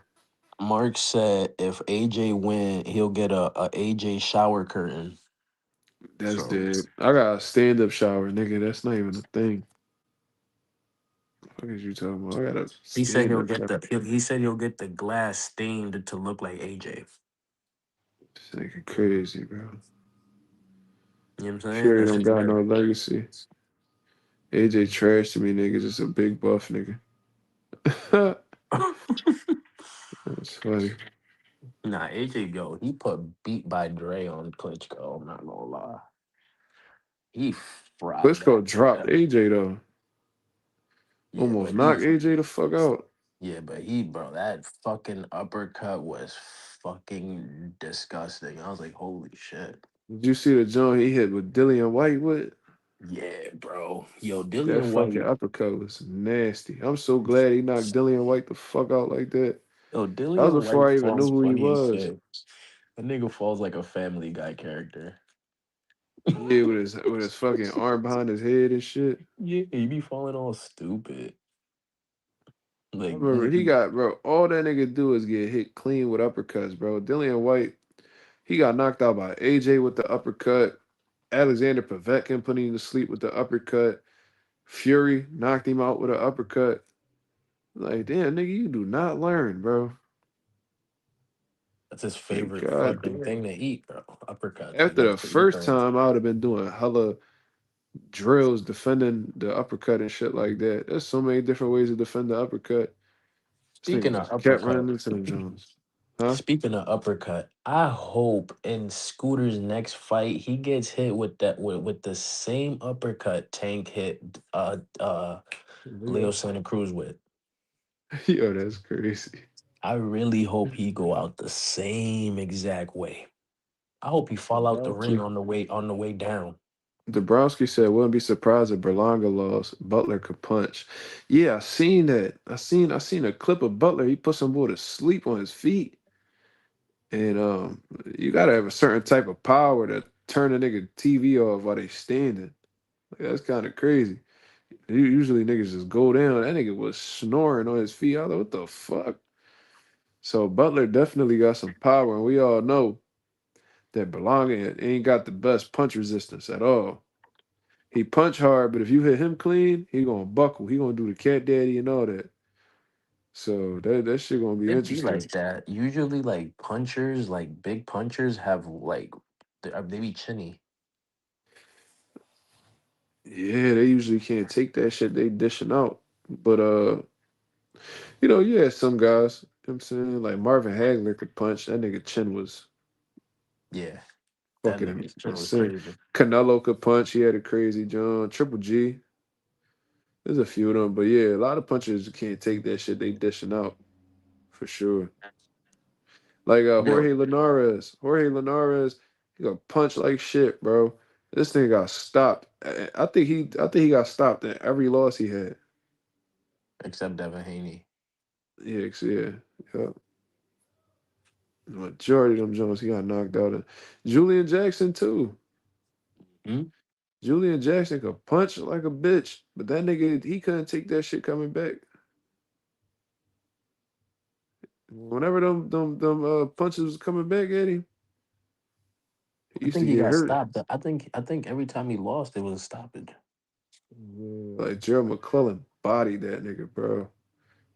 Mark said if AJ win, he'll get a AJ shower curtain. That's So dead. I got a stand up shower, nigga. That's not even a thing. What is you talking about? I got a he said stand he'll up get shower. he said he'll get the glass stained to look like AJ. This nigga crazy, bro. You know what I'm saying? Fury That's don't just got no better. legacy. AJ trash to me, nigga. Just a big buff nigga. That's funny. Nah, AJ, yo, he put beat by Dre on Klitschko. I'm not gonna lie. He fried Klitschko that dropped nigga. AJ though. Yeah, Almost but he, knocked AJ the fuck out. bro, that fucking uppercut was fucking disgusting. I was like, holy shit. Did you see the joint he hit with Dillian White with? Yeah, bro. Yo, That Dillian fucking White. uppercut was nasty. I'm so glad he knocked Dillian White the fuck out like that. Yo, That was Dillian before White I even knew falls who he funny as was. shit. That nigga falls like a Family Guy character. Yeah, with his fucking arm behind his head and shit. Yeah, he be falling all stupid. I Like, remember he got bro. All that nigga do is get hit clean with uppercuts, bro. Dillian White, he got knocked out by AJ with the uppercut. Alexander Povetkin put him to sleep with the uppercut. Fury knocked him out with an uppercut. Like, damn, nigga, you do not learn, bro. that's his Like, favorite god fucking damn. thing to eat, bro. Uppercuts. Like, After that's the what he first does. time, I would have been doing hella drills defending the uppercut and shit like that. There's so many different ways to defend the uppercut. This nigga Speaking of just kept uppercut, running into them Jones. Huh? speaking of uppercut, I hope in Scooter's next fight he gets hit with that with the same uppercut Tank hit Leo Leo. Santa Cruz with. Yo, that's crazy. I really hope he go out the same exact way. I hope he fall out the ring Dombrowski. on the way down. Dombrowski said, "Wouldn't be surprised if Berlanga lost. Butler could punch." Yeah, I seen that. I seen a clip of Butler. He put some boy to sleep on his feet, and you gotta have a certain type of power to turn a nigga TV off while they standing. Like, that's kind of crazy. Usually niggas just go down. That nigga was snoring on his feet. I was like, what the fuck? So Butler definitely got some power, and we all know that Berlanga ain't got the best punch resistance at all. He punch hard, but if you hit him clean, he gonna buckle. He gonna do the cat daddy and all that. So that shit gonna be It be interesting. like that. Usually, like punchers, like big punchers, have like they be chinny. Yeah, they usually can't take that shit. They dishing out. But yeah, some guys, you know what I'm saying, like Marvin Hagler could punch. That nigga chin was Yeah, that fucking nigga's chin was insane. crazy. Canelo could punch. He had a crazy John. Triple G. There's a few of them, but yeah, a lot of punchers can't take that shit. They dishing out for sure. Like Yo, Jorge Linares. Jorge Linares. He got punched like shit, bro. This thing got stopped. I think he got stopped in every loss he had. except Devin Haney. Yeah, yeah, yeah. The majority of them Jones he got knocked out. Julian Jackson too. Hmm? Julian Jackson could punch like a bitch, but that nigga he couldn't take that shit coming back. Whenever them punches was coming back at him, he I used to think he get got hurt. stopped. I think every time he lost, it was a stoppage. Like Gerald McClellan bodied that nigga, bro.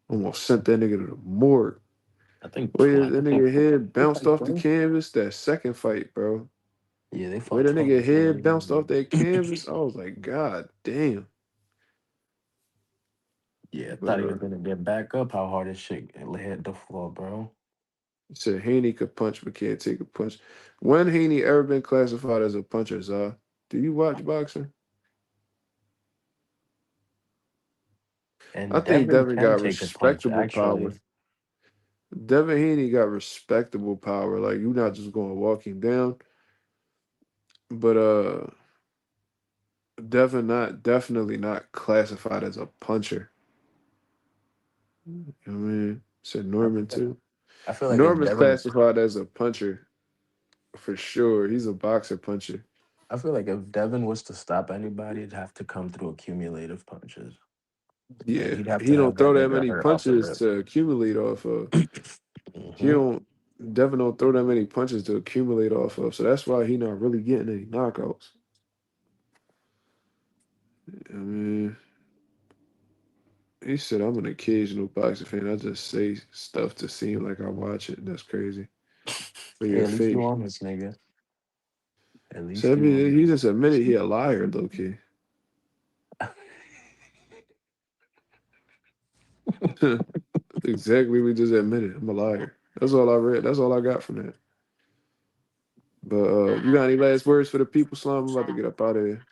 Almost sent that nigga to the morgue. I think Way twice. that I think nigga head they bounced fight off the twice. canvas that second fight, bro. Yeah, they Way fought that nigga twice. head bounced off that canvas, I was like, God damn. Yeah, I But thought he was gonna get back up. How hard his shit hit the floor, bro. he said Haney could punch but can't take a punch. When Haney ever been classified as a puncher, Zah? Do you watch boxing? I And think Devin Devin can got take a punch, respectable power. actually. Devin Haney got respectable power. Like you're not just going to walk him down. But Devin not definitely not classified as a puncher. You know what I mean? Said I Norman feel, too. I feel like if Norman's Devin, classified as a puncher for sure. He's a boxer puncher. I feel like if Devin was to stop anybody, it'd have to come through accumulative punches. Like Yeah, he'd have he to have don't that throw that nigga many hurt off the punches rip. to accumulate off of. He Hmm. don't. Devin don't throw that many punches to accumulate off of. So that's why he not really getting any knockouts. I mean, he said I'm an occasional boxing fan. I just say stuff to seem like I watch it. That's crazy. For Yeah, your at least you fake. honest, nigga. At So I least you mean, he honest. just admitted he a liar, low key. Exactly, we just admitted I'm a liar. That's all I read. That's all I got from that. But you got any last words for the people, Slum? I'm about to get up out of here.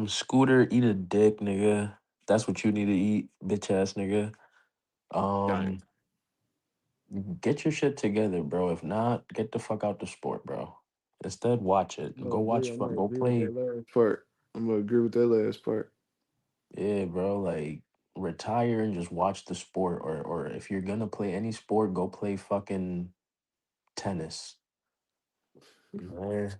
Scooter, eat a dick, nigga. That's what you need to eat, bitch ass nigga. All right. Um, get your shit together, bro. If not, get the fuck out the sport, bro. Instead, watch it. Go watch. I'm gonna Go agree with play. that last part. I'm gonna agree with that last part. Yeah, bro. Like retire and just watch the sport, or if you're gonna play any sport, go play fucking tennis. Yeah.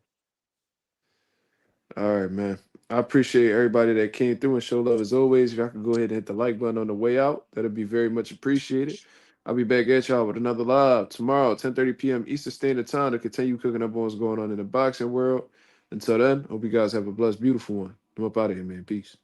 All right, man. I appreciate everybody that came through and showed love as always. If y'all could go ahead and hit the like button on the way out, that'd be very much appreciated. I'll be back at y'all with another live tomorrow, 10:30 p.m. Eastern Standard Time to continue cooking up on what's going on in the boxing world. Until then, hope you guys have a blessed, beautiful one. I'm up out of here, man. Peace.